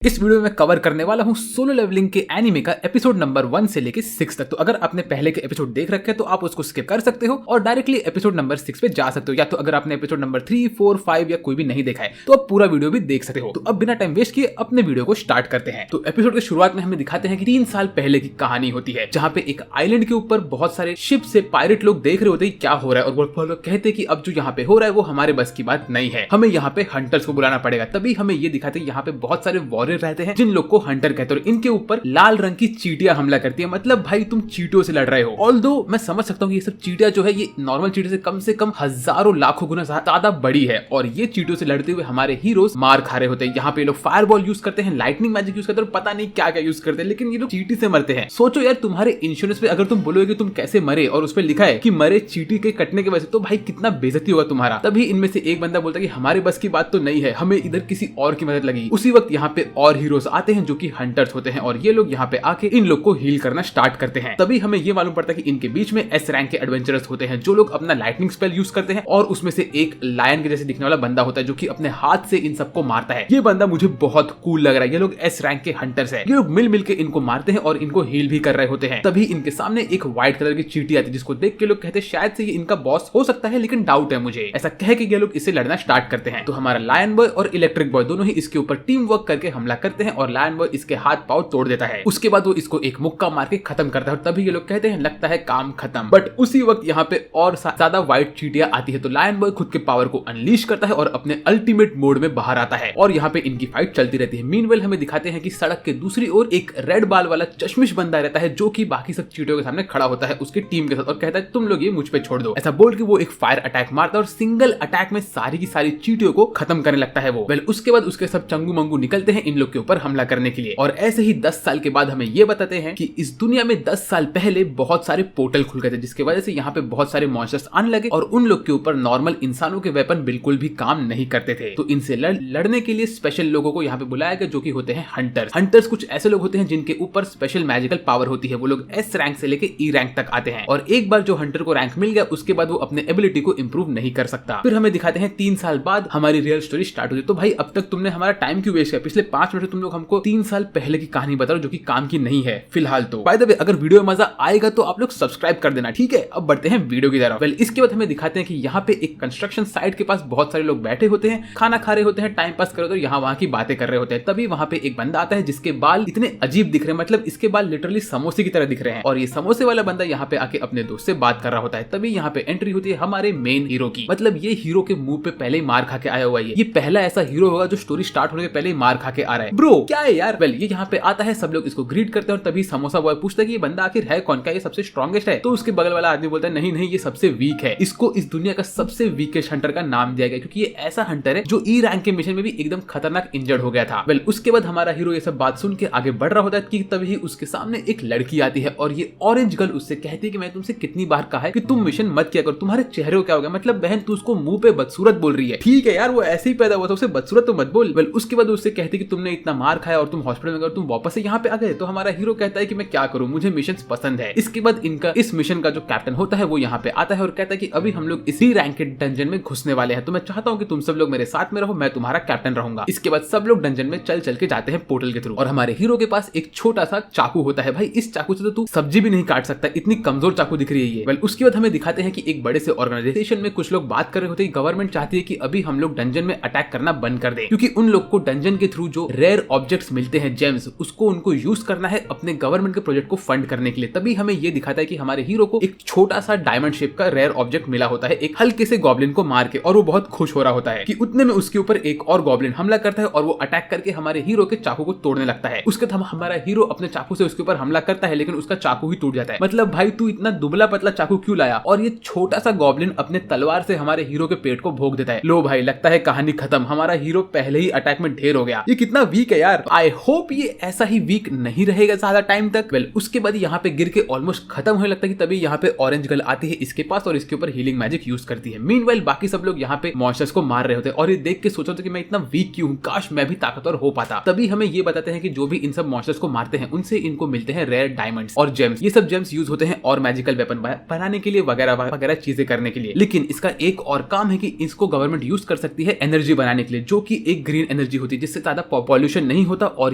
इस वीडियो में मैं कवर करने वाला हूँ सोलो लेवलिंग के एनीमे का एपिसोड नंबर 1 से लेके 6 तक। तो अगर आपने पहले के एपिसोड देख रखे हैं तो आप उसको स्किप कर सकते हो और डायरेक्टली एपिसोड नंबर 6 पे जा सकते हो, या तो अगर आपने एपिसोड नंबर 3, 4, 5 या कोई भी नहीं देखा है तो आप पूरा वीडियो भी देख सकते हो। तो अब बिना टाइम वेस्ट किए अपने वीडियो को स्टार्ट करते हैं। तो एपिसोड के शुरुआत में हमें दिखाते हैं कि 3 साल पहले की कहानी होती है, जहाँ पे एक आइलैंड के ऊपर बहुत सारे शिप से पायरेट लोग देख रहे होते हैं क्या हो रहा है, और वो लोग कहते हैं कि अब जो यहाँ पे हो रहा है वो हमारे बस की बात नहीं है, हमें यहाँ पे हंटर्स को बुलाना पड़ेगा। तभी हमें ये दिखाते हैं यहाँ पे बहुत सारे वॉरियर रहते हैं जिन लोग को हंटर कहते हैं, और इनके ऊपर लाल रंग की चींटियां हमला करती है। मतलब भाई तुम चींटियों से लड़ रहे हो। ऑल्दो मैं समझ सकता हूँ कि ये सब चींटियां जो है ये नॉर्मल चींटियों से कम हजारों लाखों गुना ज्यादा बड़ी है, और ये चींटियों से लड़ते हुए हमारे हीरोज मार खा रहे होते हैं। यहाँ पे लोग फायरबॉल यूज करते हैं, लाइटनिंग मैजिक यूज करते हैं, पता नहीं क्या क्या यूज करते हैं, लेकिन ये लोग चींटी से मरते हैं। सोचो यार, तुम्हारे इंश्योरेंस पे अगर तुम बोलोगे कि तुम कैसे मरे और उस पर लिखा है कि मरे चींटी के कटने की वजह से, तो भाई कितना बेइज्जती होगा तुम्हारा। तभी इनमें से एक बंदा बोलता है कि हमारे बस की बात तो नहीं है, हमें इधर किसी और की मदद लगी। उसी वक्त यहाँ पे और हीरोज आते हैं जो कि हंटर्स होते हैं, और ये लोग यहाँ पे आके इन लोग को हील करना स्टार्ट करते हैं। तभी हमें ये मालूम पड़ता है कि इनके बीच में एस रैंक के एडवेंचरर्स होते हैं जो लोग अपना लाइटनिंग स्पेल यूज करते हैं, और उसमें से एक लायन के जैसे दिखने वाला बंदा होता है जो कि अपने हाथ से इन सबको मारता है। ये बंदा मुझे बहुत कूल लग रहा है। ये लोग एस रैंक के हंटर्स है, ये लोग मिल के इनको मारते हैं और इनको हील भी कर रहे होते हैं। तभी इनके सामने एक व्हाइट कलर की चींटी आती है जिसको देख के लोग कहते हैं शायद से ये इनका बॉस हो सकता है, लेकिन डाउट है मुझे। ऐसा कह के ये लोग इससे लड़ना स्टार्ट करते हैं। तो हमारा लायन बॉय और इलेक्ट्रिक बॉय दोनों ही इसके ऊपर टीम वर्क करके हमला करते हैं, और लायन बॉय इसके हाथ पांव तोड़ देता है। उसके बाद वो इसको एक मुक्का मार के खत्म करता है, और तभी ये लोग कहते हैं लगता है काम खत्म। बट उसी वक्त यहाँ पे और ज्यादा व्हाइट चींटियां आती है, तो लायन बॉय खुद के पावर को अनलीश करता है और अपने अल्टीमेट मोड में बाहर आता है, और यहाँ पे इनकी फाइट चलती रहती है। मीनवेल हमें दिखाते हैं कि सड़क के दूसरी ओर एक रेड बाल वाला चश्मिश बंदा रहता है जो कि बाकी सब चींटियों के सामने खड़ा होता है उसकी टीम के साथ, और कहता है तुम लोग ये मुझ पे छोड़ दो। ऐसा बोल के वो एक फायर अटैक मारता है और सिंगल अटैक में सारी की सारी चींटियों को खत्म करने लगता है वो। वेल उसके बाद उसके सब चंगू मंगू निकलते हैं इन लोग के ऊपर हमला करने के लिए, और ऐसे ही 10 साल के बाद हमें ये बताते हैं कि इस दुनिया में 10 साल पहले बहुत सारे पोर्टल खुल गए थे, जिसकी वजह से यहाँ पे बहुत सारे मॉन्स्टर्स आने लगे, और उन लोग के ऊपर नॉर्मल इंसानों के वेपन बिल्कुल भी काम नहीं करते थे। तो इनसे लड़ने के लिए स्पेशल लोगों को यहाँ पे बुलाया गया जो कि होते हैं हंटर्स। हंटर्स कुछ ऐसे लोग होते हैं जिनके ऊपर स्पेशल मैजिकल पावर होती है। वो लोग एस रैंक से लेके ई रैंक तक आते हैं, और एक बार जो हंटर को रैंक मिल गया उसके बाद वो अपने एबिलिटी को इंप्रूव नहीं कर सकता। फिर हमें दिखाते हैं 3 साल बाद हमारी रियल स्टोरी स्टार्ट होती है। तो भाई अब तक तुमने हमारा टाइम क्यों वेस्ट किया? पिछले 5 मिनट तुम लोग हमको 3 साल पहले की कहानी बता रहे हो जो कि काम की नहीं है फिलहाल। तो बाय द वे अगर वीडियो में मजा आएगा तो आप लोग सब्सक्राइब कर देना, ठीक है? अब बढ़ते हैं वीडियो की तरफ। वेल इसके बाद हमें दिखाते हैं कि यहाँ पे एक कंस्ट्रक्शन साइट के पास बहुत सारे लोग बैठे होते हैं, खाना खा रहे होते हैं, टाइम पास कर रहे होते हैं, यहाँ वहाँ की बातें कर रहे होते हैं। तभी वहाँ पे एक बंदा आता है जिसके बाल इतने अजीब दिख रहे हैं, मतलब इसके बाल लिटरली समोसे की तरह दिख रहे हैं, और ये समोसे वाला बंदा यहाँ पे आके अपने दोस्त से बात कर रहा होता है। तभी यहाँ पे एंट्री होती है हमारे मेन हीरो की। मतलब ये हीरो के मुंह पे पहले ही मार खा के आया हुआ है। ये पहला ऐसा हीरो होगा जो स्टोरी स्टार्ट होने के पहले ही मार खा के आ रहा है। ब्रो क्या है यार? वेल ये यहाँ पे आता है, सब लोग इसको ग्रीट करते हैं, और तभी समोसा बॉय पूछता है कि ये बंदा आखिर है कौन, क्या ये सबसे स्ट्रॉन्गेस्ट है? तो उसके बगल वाला आदमी बोलता है नहीं ये सबसे वीक है, इसको इस दुनिया का सबसे वीकेस्ट हंटर का नाम दिया गया क्योंकि ये ऐसा हंटर है जो ई रैंक के मिशन में भी एकदम खतरनाक इंजर्ड हो गया था। वेल उसके बाद हमारा हीरो ये सब बात सुन के आगे बढ़ रहा होता है कि तभी उसके सामने एक लड़की आती है, और ये ऑरेंज गर्ल उससे कहती है कि मैं तुमसे कितनी बार कहा है कि तुम मिशन मत किया करो, तुम्हारे चेहरे को क्या हो गया? मतलब बहन तू उसको मुंह पे बदसूरत बोल रही है। ठीक है यार, वो ऐसे ही पैदा हुआ था, उसे बदसूरत तो मत बोल। वेल उसके बाद उससे कहती है कि तुमने इतना मार खाया और तुम हॉस्पिटल में गए, तुम वापस से यहाँ पे आ गए। तो हमारा हीरो कहता है कि मैं क्या करूँ, मुझे मिशन पसंद है। इसके बाद इनका इस मिशन का जो कैप्टन होता है वो यहाँ पे आता है और कहता है कि अभी हम लोग इसी रैंक के डंजन में घुसने वाले हैं, तो मैं चाहता हूँ कि तुम सब लोग मेरे साथ में रहो, मैं तुम्हारा कैप्टन रहूंगा। इसके बाद सब लोग डंजन में चल के जाते हैं पोर्टल के थ्रू, और हमारे हीरो के पास एक छोटा सा चाकू होता है। भाई इस चाकू से तो तू सब्जी भी नहीं काट सकता, इतनी कमजोर चाकू दिख रही है ये। वेल उसके बाद हमें दिखाते हैं कि एक बड़े से ऑर्गेनाइजेशन में कुछ लोग बात कर रहे होते हैं। गवर्नमेंट चाहती है कि अभी हम लोग डंजन में अटैक करना बंद कर दें, क्योंकि उन लोग को डंजन के थ्रू जो रेयर ऑब्जेक्ट्स मिलते हैं, जेम्स, उसको उनको यूज करना है अपने गवर्नमेंट के प्रोजेक्ट को फंड करने के लिए। तभी हमें ये दिखाता है कि हमारे हीरो को एक छोटा सा डायमंड शेप का रेयर ऑब्जेक्ट मिला होता है एक हल्के से गॉब्लिन को मार के, और वो बहुत खुश हो रहा होता है कि उतने में उसके ऊपर एक और गॉब्लिन हमला करता है, और वो अटैक करके हमारे हीरो के चाकू को तोड़ने लगता है। उसके बाद हमारा हीरो अपने चाकू से उसके ऊपर हमला करता है, लेकिन उसका चाकू ही टूट जाता है। मतलब भाई तू इतना दुबला पतला चाकू क्यों लाया? और ये छोटा सा गॉब्लिन अपने तलवार से हमारे हीरो के पेट को भोग देता है। लो भाई लगता है कहानी खत्म, हमारा हीरो पहले ही अटैक में ढेर हो गया। ये कितना वीक है यार। आई होप ये ऐसा ही वीक नहीं रहेगा ज्यादा टाइम तक। वेल उसके बाद यहाँ पे गिर के ऑलमोस्ट खत्म होने लगता है कि तभी यहाँ पे ऑरेंज गर्ल आती है इसके पास और इसके ऊपर हीलिंग मैजिक यूज करती है। मीनवाइल बाकी सब लोग यहाँ पे मॉन्स्टर्स को मार रहे होते हैं, और ये देख के सोचो कि मैं इतना वीक क्यों हूँ, काश मैं भी ताकतवर हो पाता। तभी हमें ये बताते हैं कि जो भी इन सब मॉन्स्टर्स को मारते हैं उनसे इनको मिलते हैं रेयर डायमंड्स और जेम्स। ये सब जेम्स यूज होते हैं और मैजिकल वेपन बनाने के लिए वगैरह वगैरह चीजें करने के लिए। लेकिन इसका एक और काम है कि इसको गवर्नमेंट यूज कर सकती है एनर्जी बनाने के लिए, जो कि एक ग्रीन एनर्जी होती है जिससे ज्यादा पॉल्यूशन नहीं होता और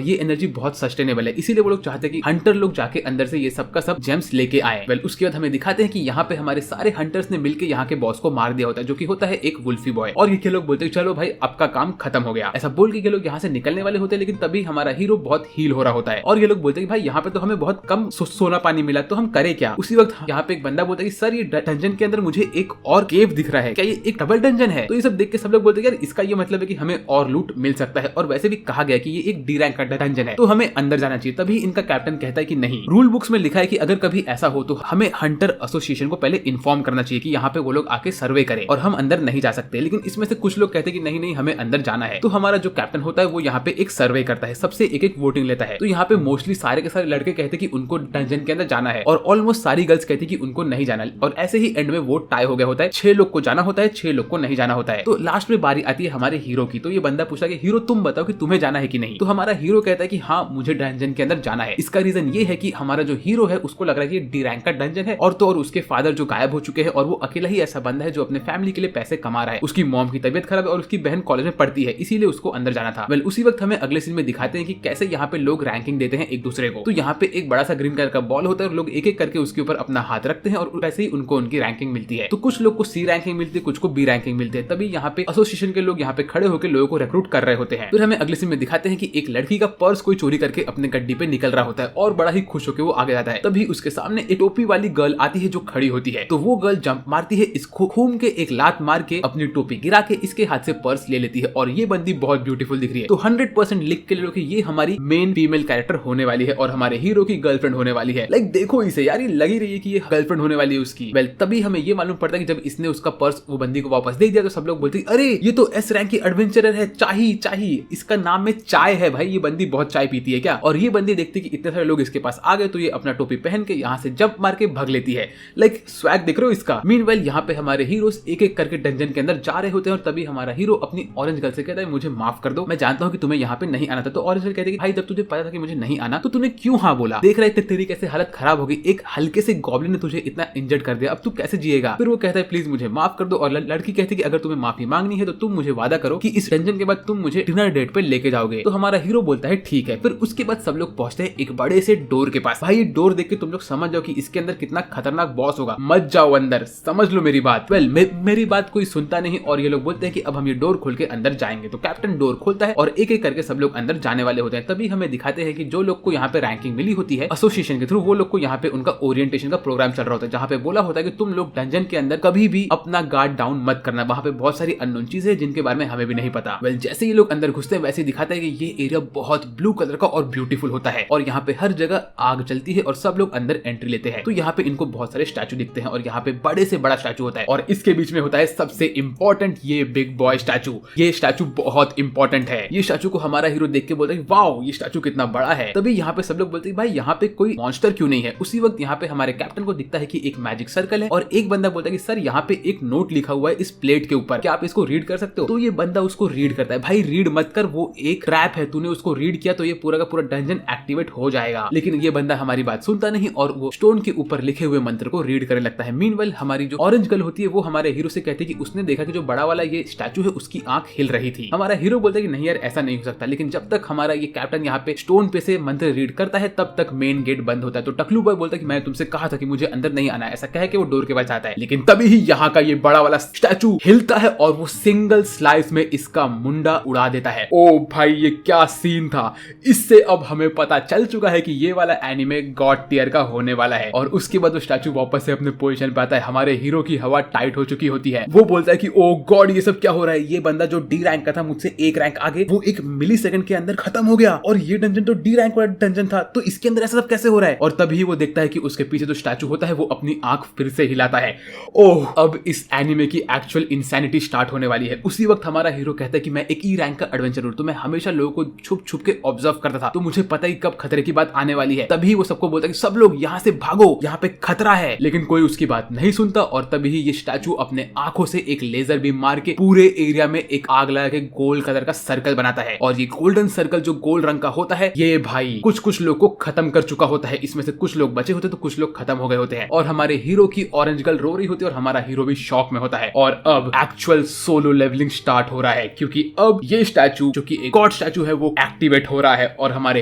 ये एनर्जी बहुत सस्टेनेबल है। इसीलिए वो लोग चाहते हैं कि हंटर लोग जाके अंदर से ये सब का सब जेम्स लेके आए। वेल उसके बाद हमें दिखाते हैं कि यहाँ पे हमारे सारे हंटर्स ने मिलकर यहाँ के बॉस को मार दिया होता है, जो कि होता है एक वुल्फी बॉय। और ये लोग बोलते हैं चलो भाई आपका काम खत्म हो गया। ऐसा बोल के ये लोग यहाँ से निकलने वाले होते हैं, लेकिन तभी हमारा हीरो बहुत हील हो रहा होता है और ये लोग बोलते हैं कि भाई यहाँ पे तो हमें बहुत कम सोना पानी मिला, तो हम करें क्या। उसी वक्त यहाँ पे एक बंदा बोलता है कि सर ये डंजन के अंदर मुझे एक और केव दिख रहा है, क्या ये एक डबल डंजन है। तो ये सब देख के सब लोग बोलते हैं यार इसका ये मतलब है कि हमें और लूट मिल सकता है, और वैसे भी कहा गया कि ये एक डी रैंक का डंजन है तो हमें अंदर जाना चाहिए। तभी इनका कैप्टन कहता है कि नहीं, रूल बुक्स में लिखा है कि अगर कभी ऐसा हो तो हमें हंटर एसोसिएशन को पहले इन्फॉर्म करना चाहिए कि यहाँ पे वो लोग आके सर्वे करें और हम अंदर नहीं जा सकते। लेकिन इसमें से कुछ लोग कहते हैं कि नहीं हमें अंदर जाना है। तो हमारा जो कैप्टन होता है वो यहाँ पे एक सर्वे करता है, सबसे एक वोटिंग लेता है। तो यहाँ पे मोस्टली सारे के सारे लड़के कहते हैं कि उनको डंजन के अंदर जाना है और ऑलमोस्ट सारी गर्ल्स कहती है कि उनको नहीं जाना। और ऐसे ही एंड में वोट टाई हो गया होता है, 6 लोग को जाना होता है, 6 लोग को नहीं जाना होता है। तो लास्ट में बारी आती है हमारे हीरो की। तो ये बंदा पूछता है कि हीरो तुम बताओ कि तुम्हें जाना है कि नहीं। तो हमारा हीरो कहता है कि हाँ मुझे डंजन के अंदर जाना है। इसका रीजन ये है कि हमारा जो हीरो है उसको लग रहा है कि डी रैंक का डंजन है, और तो और उसके फादर जो गायब हो चुके हैं और वो अकेला ही ऐसा बंदा है जो अपने फैमिली के लिए पैसे कमा रहा है। उसकी मॉम की तबीयत खराब है और उसकी बहन कॉलेज में पढ़ती है, इसीलिए उसको अंदर जाना था। वेल उसी वक्त हमें अगले सीन में दिखाते हैं कि कैसे यहाँ पे लोग रैंकिंग देते हैं एक दूसरे को। तो यहाँ पे एक बड़ा सा ग्रीन कलर का बॉल होता है और लोग एक एक करके उसके ऊपर अपना हाथ रखते हैं और वैसे ही उनको उनकी रैंकिंग मिलती है। तो कुछ लोग को सी रैंकिंग मिलती है, कुछ को बी रैंकिंग मिलती है। तभी यहाँ पे एसोसिएशन के लोग यहाँ पे खड़े होकर लोगों को रिक्रूट कर रहे होते हैं। फिर हमें अगले सीन में दिखाते हैं कि एक लड़की का पर्स कोई चोरी करके अपने गड्डी पे निकल रहा होता है और बड़ा ही खुश होकर वो आगे जाता है। तभी उसके सामने एक टोपी वाली गर्ल आती है जो खड़ी होती है। तो वो गर्ल जंप मारती है, इसको घूम के एक लात मार के अपनी टोपी गिरा के इसके हाथ से पर्स ले लेती है और ये बंदी बहुत ब्यूटीफुल दिख रही है। तो 100% लिख के ले लो कि ये हमारी मेन फीमेल कैरेक्टर होने वाली है और हमारे हीरो की गर्लफ्रेंड होने वाली है। लाइक देखो इसे यार, ये लगी रही है कि ये गर्लफ्रेंड होने वाली है उसकी। वेल तभी हमें ये मालूम पड़ता है कि जब इसने उसका पर्स वो बंदी को वापस दे दिया तो सब लोग बोलते हैं अरे ये तो एस रैंक की एडवेंचरर है, चाहिए इसका नाम में चाय है भाई, ये बंदी बहुत चाय पीती है क्या। और ये बंदी देखती कि इतने सारे लोग इसके पास आ गए तो ये अपना टोपी पहन के यहाँ से जंप मार के भाग लेती है। लाइक स्वैग देख रहे हो इसका। मीनवाइल यहाँ पे हमारे हीरोज एक एक करके डंजन के अंदर जा रहे होते हैं और तभी हमारा हीरो अपनी ऑरेंज गर्ल से कहता है मुझे माफ कर दो, मैं जानता हूँ कि तुम्हें यहाँ पे नहीं आना था। तो ऑरेंज गर्ल कहती है कि भाई जब तुझे पता था कि मुझे नहीं आना तो तूने क्यों हाँ बोला, देख रहे थे तेरी कैसे हालत खराब हो गई, एक हल्के से गॉब्लिन ने तुझे इतना इंजर्ड कर दिया, अब तू कैसे जिएगा। फिर वो कहता है प्लीज मुझे माफ कर दो और लड़की कहती है कि अगर तुम्हें माफी मांगनी है तो तुम मुझे वादा करो कि इस डंजन के बाद तुम मुझे डिनर डेट पे लेके जाओगे। तो हमारा हीरो बोलता है ठीक है। फिर उसके बाद सब लोग पहुंचते हैं एक बड़े से डोर के पास। भाई ये डोर देख के तुम लोग समझ जाओ कि इसके अंदर कितना खतरनाक बॉस होगा, मत जाओ अंदर, समझ लो मेरी बात। वेल मेरी बात कोई सुनता नहीं और ये लोग बोलते हैं कि अब हम ये डोर खोल के अंदर जाएंगे। तो कैप्टन डोर खोलता है और एक एक करके सब लोग अंदर जाने वाले होते हैं। तभी हमें दिखाते हैं कि जो लोग को यहाँ पे रैंकिंग मिली होती है एसोसिएशन के थ्रू, वो लोग को यहाँ पे उनका ओरिएंटेशन का प्रोग्राम चल रहा होता है, जहाँ पे बोला होता है कि तुम लोग डंजन के अंदर कभी भी अपना गार्ड डाउन मत करना, वहाँ पे बहुत सारी अननोन चीजें हैं जिनके बारे में हमें भी नहीं पता। वेल जैसे ये लोग अंदर घुसते हैं वैसे दिखाता है कि ये एरिया बहुत ब्लू कलर का और ब्यूटीफुल होता है और यहाँ पे हर जगह आग चलती है और सब लोग अंदर एंट्री लेते हैं। तो यहाँ पे इनको बहुत सारे स्टैचू दिखते हैं और यहाँ पे बड़े से बड़ा स्टैचू होता है और इसके बीच में होता है सबसे इंपॉर्टेंट ये बिग बॉय स्टैचू। ये स्टैचू बहुत इंपॉर्टेंट है। ये स्टैचू को हमारा हीरो देख के बोलता है वाओ ये स्टैचू कितना बड़ा है। तभी यहाँ पे सब लोग बोलते हैं भाई यहाँ पे कोई मॉन्स्टर क्यों नहीं है। उसी वक्त यहाँ पे हमारे कैप्टन को दिखता है कि एक मैजिक सर्कल है और एक बंदा बोलता है कि सर यहाँ पे एक नोट लिखा हुआ है इस प्लेट के ऊपर, क्या आप इसको रीड कर सकते हो। तो ये बंदा उसको रीड करता है। भाई रीड मत कर, वो एक ट्रैप है, तूने उसको रीड किया तो ये पूरा का पूरा डंजन एक्टिवेट हो जाएगा। लेकिन ये बंदा हमारी बात सुनता नहीं और वो स्टोन के ऊपर लिखे हुए मंत्र को रीड करने लगता है। मीनवाइल हमारी जो ऑरेंज गर्ल होती है वो हमारे हीरो से कहती है कि उसने देखा कि जो बड़ा वाला ये स्टैचू है उसकी आंख हिल रही थी। हमारा हीरो बोलता है कि नहीं यार ऐसा नहीं हो सकता। लेकिन जब तक हमारा ये कैप्टन यहाँ पे स्टोन पे से मंत्र रीड करता है तब तक मेन गेट बंद होता है। तो टकलू बॉय बोलता है कि मैं तुमसे कहा था कि मुझे अंदर नहीं आना है, ऐसा कह के वो डोर के पास जाता है। लेकिन तभी ही यहाँ का ये बड़ा वाला स्टैचू हिलता है और वो सिंगल स्लाइस में इसका मुंडा उड़ा देता है। ओ भाई ये क्या सीन था। इससे अब हमें पता चल चुका है कि ये वाला एनिमे गॉड टियर का होने वाला है। और उसके बाद वो स्टैचू वापस से अपने पोजीशन पे आता है। हमारे हीरो की हवा टाइट हो चुकी होती है। वो बोलता है कि ओ गॉड ये सब क्या हो रहा है, ये बंदा जो डी रैंक का था मुझसे एक रैंक आगे, वो एक मिली सेकंड के अंदर खत्म हो गया और ये डंजन तो डी रैंक वाला डंजन था, तो इसके अंदर ऐसा सब कैसे हो रहा है। और तभी वो देखता है कि उसके पीछे जो स्टैचू होता है वो अपनी आंख फिर से हिलाता है। ओह अब इस एनिमे की एक्चुअल इंसैनिटी स्टार्ट होने वाली है। उसी वक्त हमारा हीरो कहता है कि मैं एक ई रैंक का एडवेंचर हूं, तो मैं हमेशा लोगों को छुप छुप के ऑब्जर्व करता था, तो मुझे पता ही कब खतरे की बात आने वाली है। तभी वो सबको बोलता है कि सब लोग यहाँ से भागो, यहाँ पे खतरा है। लेकिन कोई उसकी बात नहीं सुनता और तभी ये स्टैचू अपने आंखों से एक लेजर बीम मार के पूरे एरिया में एक आग लगा के गोल्ड कलर का सर्कल बनाता है। और ये गोल्डन सर्कल जो गोल्ड रंग का होता है ये भाई कुछ लोग को खत्म कर चुका होता है। इसमें से कुछ लोग बचे होते तो कुछ लोग खत्म हो गए होते हैं। और हमारे हीरो की ऑरेंज गर्ल रो रही होती है और हमारा हीरो भी शॉक में होता है। और अब एक्चुअल सोलो लेवलिंग स्टार्ट हो रहा है, क्योंकि अब ये स्टैचू जो कि एक गॉड स्टैचू है वो एक्टिवेट हो रहा है और हमारे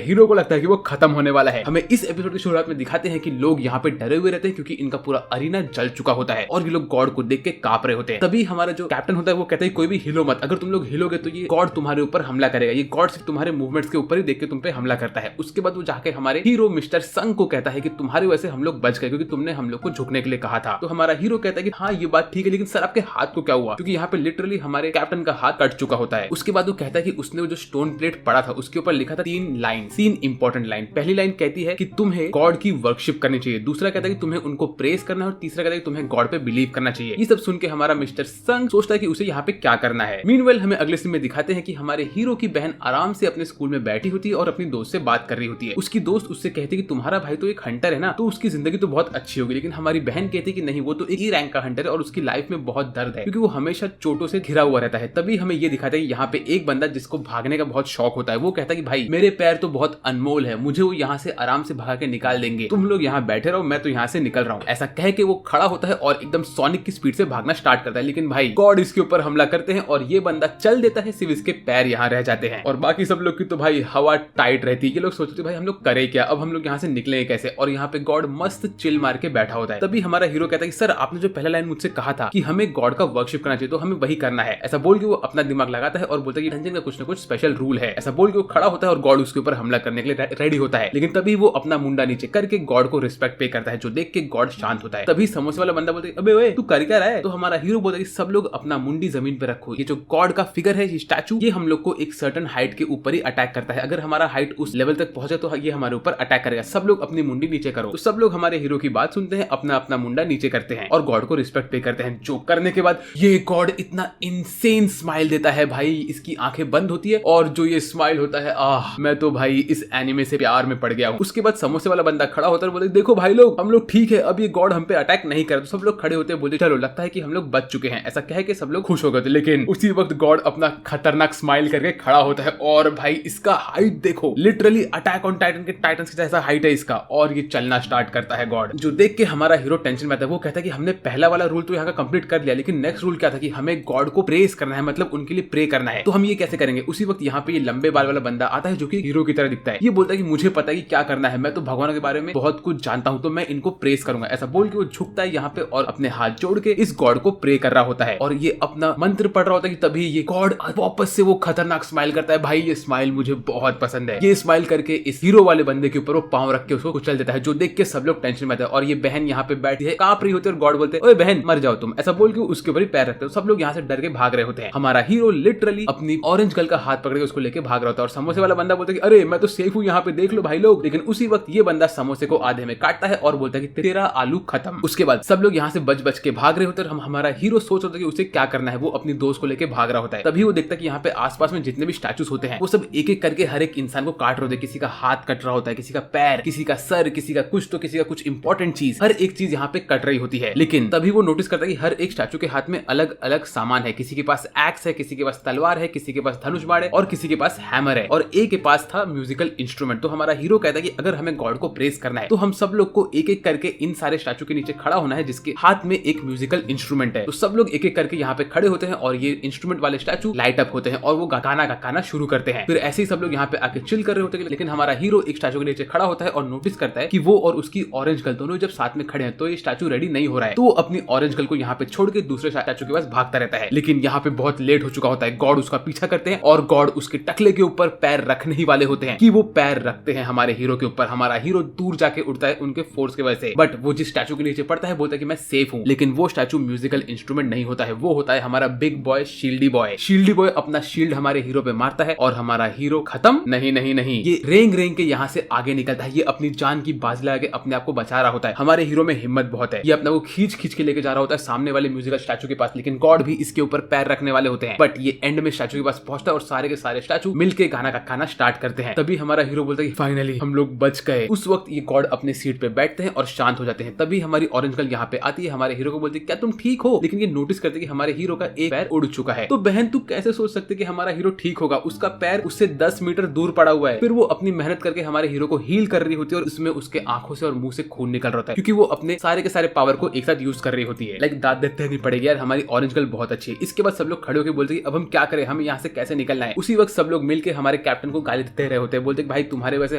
हीरो को लगता है कि वो खत्म होने वाला है। हमें इस एपिसोड की शुरुआत में दिखाते हैं कि लोग यहाँ पे डरे हुए रहते हैं क्योंकि इनका पूरा अरीना जल चुका होता है और ये लोग गॉड को देख के कांप रहे होते हैं। तभी हमारा जो कैप्टन होता है वो कहता है कोई भी हिलो मत, अगर तुम लोग हिलोगे तो ये गॉड तुम्हारे ऊपर हमला करेगा। ये गॉड सिर्फ तुम्हारे मूवमेंट्स के ऊपर ही देख के तुम पे हमला करता है। उसके बाद वो जाके हमारे हीरो मिस्टर संग को कहता है कि तुम्हारी वजह से हम लोग बच गए क्योंकि तुमने हम लोग को झुकने के लिए कहा था। तो हमारा हीरो कहता है कि हाँ ये बात ठीक है, लेकिन सर आपके हाथ को क्या हुआ, क्योंकि यहाँ पे लिटरली हमारे कैप्टन का हाथ कट चुका होता है। उसके बाद वो कहता है कि उसने वो जो स्टोन प्लेट पड़ा था उसके ऊपर लिखा था 3 इंपॉर्टेंट लाइन। पहली लाइन कहती है कि तुम्हें गॉड की वर्शिप करनी चाहिए, दूसरा कहता है कि तुम्हें उनको प्रेस करना है और तीसरा कहता है कि तुम्हें गॉड पे बिलीव करना चाहिए। ये सब सुन के हमारा मिस्टर संग सोचता है कि उसे यहाँ पे क्या करना है। मीनवेल हमें अगले सीन में दिखाते हैं कि हमारे हीरो की बहन आराम से अपने स्कूल में बैठी होती है और अपनी दोस्त से बात कर रही होती है। उसकी दोस्त उससे कहती है कि तुम्हारा भाई तो एक हंटर है ना, तो उसकी जिंदगी तो बहुत अच्छी होगी, लेकिन हमारी बहन कहती है कि नहीं वो तो एक ही रैंक का हंटर है और उसकी लाइफ में बहुत दर्द है क्योंकि वो हमेशा चोटों से घिरा हुआ रहता है। तभी हमें ये दिखाता है कि यहाँ पे एक बंदा जिसको भागने का बहुत शौक होता है वो कहता है कि भाई मेरे पैर तो बहुत अनमोल है, मुझे वो यहाँ से आराम से भगा के निकाल देंगे, तुम लोग यहाँ बैठे रहो, मैं तो यहाँ से निकल रहा हूँ। ऐसा कह के वो खड़ा होता है और एकदम सोनिक की स्पीड से भागना स्टार्ट करता है, लेकिन भाई गॉड इसके ऊपर हमला करते हैं और ये बंदा चल देता है, सिर्फ इसके पैर यहाँ रह जाते हैं। और बाकी सब लोग की तो भाई हवा टाइट रहती है। ये लोग सोचते भाई हम लोग करे क्या, अब हम लोग यहाँ से निकलेंगे कैसे, और यहाँ पे गॉड मस्त चिल मार के बैठा होता है। तभी हमारा हीरो कहता है कि सर आपने जो पहला लाइन मुझसे कहा था कि हमें गॉड का वर्शिप करना चाहिए तो हमें वही करना है। ऐसा बोल के वो अपना दिमाग लगाता है और बोलता है कि डंजन का कुछ ना कुछ स्पेशल रूल है। ऐसा बोल के वो खड़ा होता है और गॉड उसके ऊपर हमला करने के लिए रेडी होता है, लेकिन तभी वो अपना मुंडा नीचे करके गॉड को रिस्पेक्ट पे करता है, जो देख के गॉड शांत होता है। तभी समोसे वाला बंदा बोलता है अबे ओए तू कर क्या रहा है। तो हमारा हीरो बोलता है कि सब लोग अपना मुंडी जमीन पे रखो, ये जो गॉड का फिगर है ये स्टैचू ये हम लोग को एक सर्टेन हाइट के ऊपर ही अटैक करता है, अगर हमारा हाइट उस लेवल तक पहुंचे तो ये हमारे ऊपर अटैक करेगा, सब लोग अपनी मुंडी नीचे करो। तो सब लोग हमारे हीरो की बात सुनते हैं, अपना अपना मुंडा नीचे करते हैं और गॉड को रिस्पेक्ट पे करते हैं। जो करने के बाद ये गॉड इतना इनसेन स्माइल देता है भाई, इसकी आंखें बंद होती है और जो ये स्माइल होता है मैं तो भाई इस एनिमे से प्यार में पड़ गया हूँ। उसके बाद समोसे वाला बंदा खड़ा होता है, बोलते देखो भाई लोग हम लोग ठीक है, अब ये गॉड हम पे अटैक नहीं कर। तो सब लोग खड़े होते हैं, बोलते चलो लगता है कि हम लोग बच चुके हैं। ऐसा कह के सब लोग खुश हो गए थे, लेकिन उसी वक्त गॉड अपना खतरनाक स्माइल करके खड़ा होता है और भाई इसका हाइट देखो, लिटरली अटैक ऑन टाइटन के टाइटन्स के जैसा हाइट है इसका, और ये चलना स्टार्ट करता है गॉड। जो देख के हमारा हीरो टेंशन में आता है, वो कहता है कि हमने पहला वाला रूल तो यहाँ का कंप्लीट कर लिया, लेकिन नेक्स्ट रूल क्या था कि हमें गॉड को प्रेस करना है, मतलब उनके लिए प्रे करना है। तो हम ये कैसे करेंगे। उसी वक्त यहाँ पे ये लंबे बाल वाला बंदा आता है जो कि हीरो की तरह दिखता है। ये बोलता है कि मुझे पता है कि क्या करना है, मैं तो भगवान के बारे में बहुत कुछ जानता हूँ, तो मैं इनको प्रेस करूंगा। ऐसा बोल के वो झुकता है यहाँ पे और अपने हाथ जोड़ के इस गॉड को प्रे कर रहा होता है और ये अपना मंत्र पढ़ रहा होता है कि तभी ये गॉड वापस से वो खतरनाक स्माइल करता है। भाई ये स्माइल मुझे बहुत पसंद है। ये स्माइल करके इस हीरो वाले बंदे के ऊपर वो पांव रख के उसको कुचल देता है, जो देख के सब लोग टेंशन में आते हैं। और ये बहन यहाँ पे बैठी है, कांप रही होती है और गॉड बोलते हैं ओए बहन मर जाओ तुम। ऐसा बोल के उसके ऊपर ही पैर रखते हो, सब लोग यहाँ से डर के भाग रहे होते हैं। हमारा हीरो लिटरली अपनी ऑरेंज गर्ल का हाथ पकड़ के उसको लेके भाग रहा होता है और समोसे वाला बंदा बोलता है कि अरे मैं तो सेफ हूँ यहाँ पे, देख लो भाई लोग। लेकिन उसी वक्त ये बंदा समोसे को आधे में काटता है और बोलता है कि तेरा आलू खत्म। उसके बाद सब लोग यहाँ से बच बच के भाग रहे होते हैं। हमारा हीरो सोच होता है कि उसे क्या करना है, वो अपनी दोस्त को लेके भाग रहा होता है। तभी वो देखता है कि यहाँ पे आसपास में जितने भी स्टैचूज होते हैं वो सब एक एक करके हर एक इंसान को काट रहे होते हैं। किसी का हाथ कट रहा होता है, किसी का पैर, किसी का सर, किसी का कुछ तो किसी का कुछ इंपॉर्टेंट चीज, हर एक चीज यहाँ पे कट रही होती है। लेकिन तभी वो नोटिस करता है कि हर एक स्टैचू के हाथ में अलग अलग सामान है, किसी के पास एक्स है, किसी के पास तलवार है, किसी के पास धनुष बाण है और किसी के पास हैमर है और एक के पास था म्यूजिकल इंस्ट्रूमेंट। तो हमारा हीरो कहता है कि अगर हमें गॉड को प्रेस करना है तो हम सब लोग को एक एक करके इन सारे स्टैचू के नीचे खड़ा होना है जिसके हाथ में एक म्यूजिकल इंस्ट्रूमेंट है। तो सब लोग एक एक करके यहाँ पे खड़े होते हैं और ये इंस्ट्रूमेंट वाले स्टैचू लाइट अप होते हैं और वो गाना शुरू करते हैं। फिर ऐसे ही सब लोग यहाँ पे आके चिल कर रहे होते हैं। लेकिन हमारा हीरो एक स्टैचू के नीचे खड़ा होता है और नोटिस करता है कि वो और उसकी ऑरेंज गर्ल दोनों जब साथ में खड़े हैं तो ये स्टैचू रेडी नहीं हो रहा है। तो वो अपनी ऑरेंज गर्ल को यहाँ पे छोड़ के दूसरे स्टैचू के पास भागता रहता है, लेकिन यहाँ पे बहुत लेट हो चुका होता है। गॉड उसका पीछा करते हैं और गॉड उसके टकले के ऊपर पैर रखने ही वाले होते हैं कि वो पैर रखते हैं हमारे हीरो के ऊपर। हमारा हीरो दूर जाके उड़ता है उनके फोर्स की वजह से, बट वो जिस स्टैचू के नीचे पड़ता है बोलता है कि मैं सेफ हूँ। लेकिन वो स्टैचू म्यूजिकल इंस्ट्रूमेंट नहीं होता है, वो होता है हमारा बिग बॉय शील्डी बॉय। शील्डी बॉय अपना शील्ड हमारे हीरो पे मारता है और हमारा हीरो खत्म नहीं, ये रेंग रेंग के यहाँ से आगे निकलता है। ये अपनी जान की बाजी लगा के अपने आप को बचा रहा होता है। हमारे हीरो में हिम्मत बहुत है, ये अपना को खींच खींच के लेके जा रहा होता है सामने वाले म्यूजिकल स्टैचू के पास। लेकिन गॉड भी इसके ऊपर पैर रखने वाले होते हैं, बट ये एंड में स्टैचू के पास पहुंचता है और सारे के सारे स्टैचू मिलके गाना का खाना स्टार्ट करते हैं। तभी हमारा हीरो बोलता है कि फाइनली हम लोग बच गए। उस वक्त ये गॉड अपने सीट पे बैठते हैं और शांत हो जाते हैं। तभी हमारी ऑरेंज गर्ल यहाँ पे आती है, हमारे हीरो को बोलती है क्या तुम ठीक हो। लेकिन ये नोटिस करते कि हमारे हीरो का एक पैर उड़ चुका है। तो बहन तू कैसे सोच सकते कि हमारा हीरो ठीक होगा, उसका पैर उससे 10 मीटर दूर पड़ा हुआ है। फिर वो अपनी मेहनत करके हमारे हीरो को हील कर रही होती है और उसमें उसके आंखों से और मुंह से खून निकल रहा होता है, क्योंकि वो अपने सारे के सारे पावर को एक साथ यूज कर रही होती है। लाइक दाद देते नहीं पड़ेगी यार, हमारी ऑरेंज गर्ल बहुत अच्छी है। इसके बाद सब लोग खड़े होकर बोलते हैं अब हम क्या करें, हमें यहाँ से कैसे निकलना है। उसी उसी वक्त सब लोग मिलकर हमारे कैप्टन को गाली देते रहे होते हैं, बोलते भाई तुम्हारे वैसे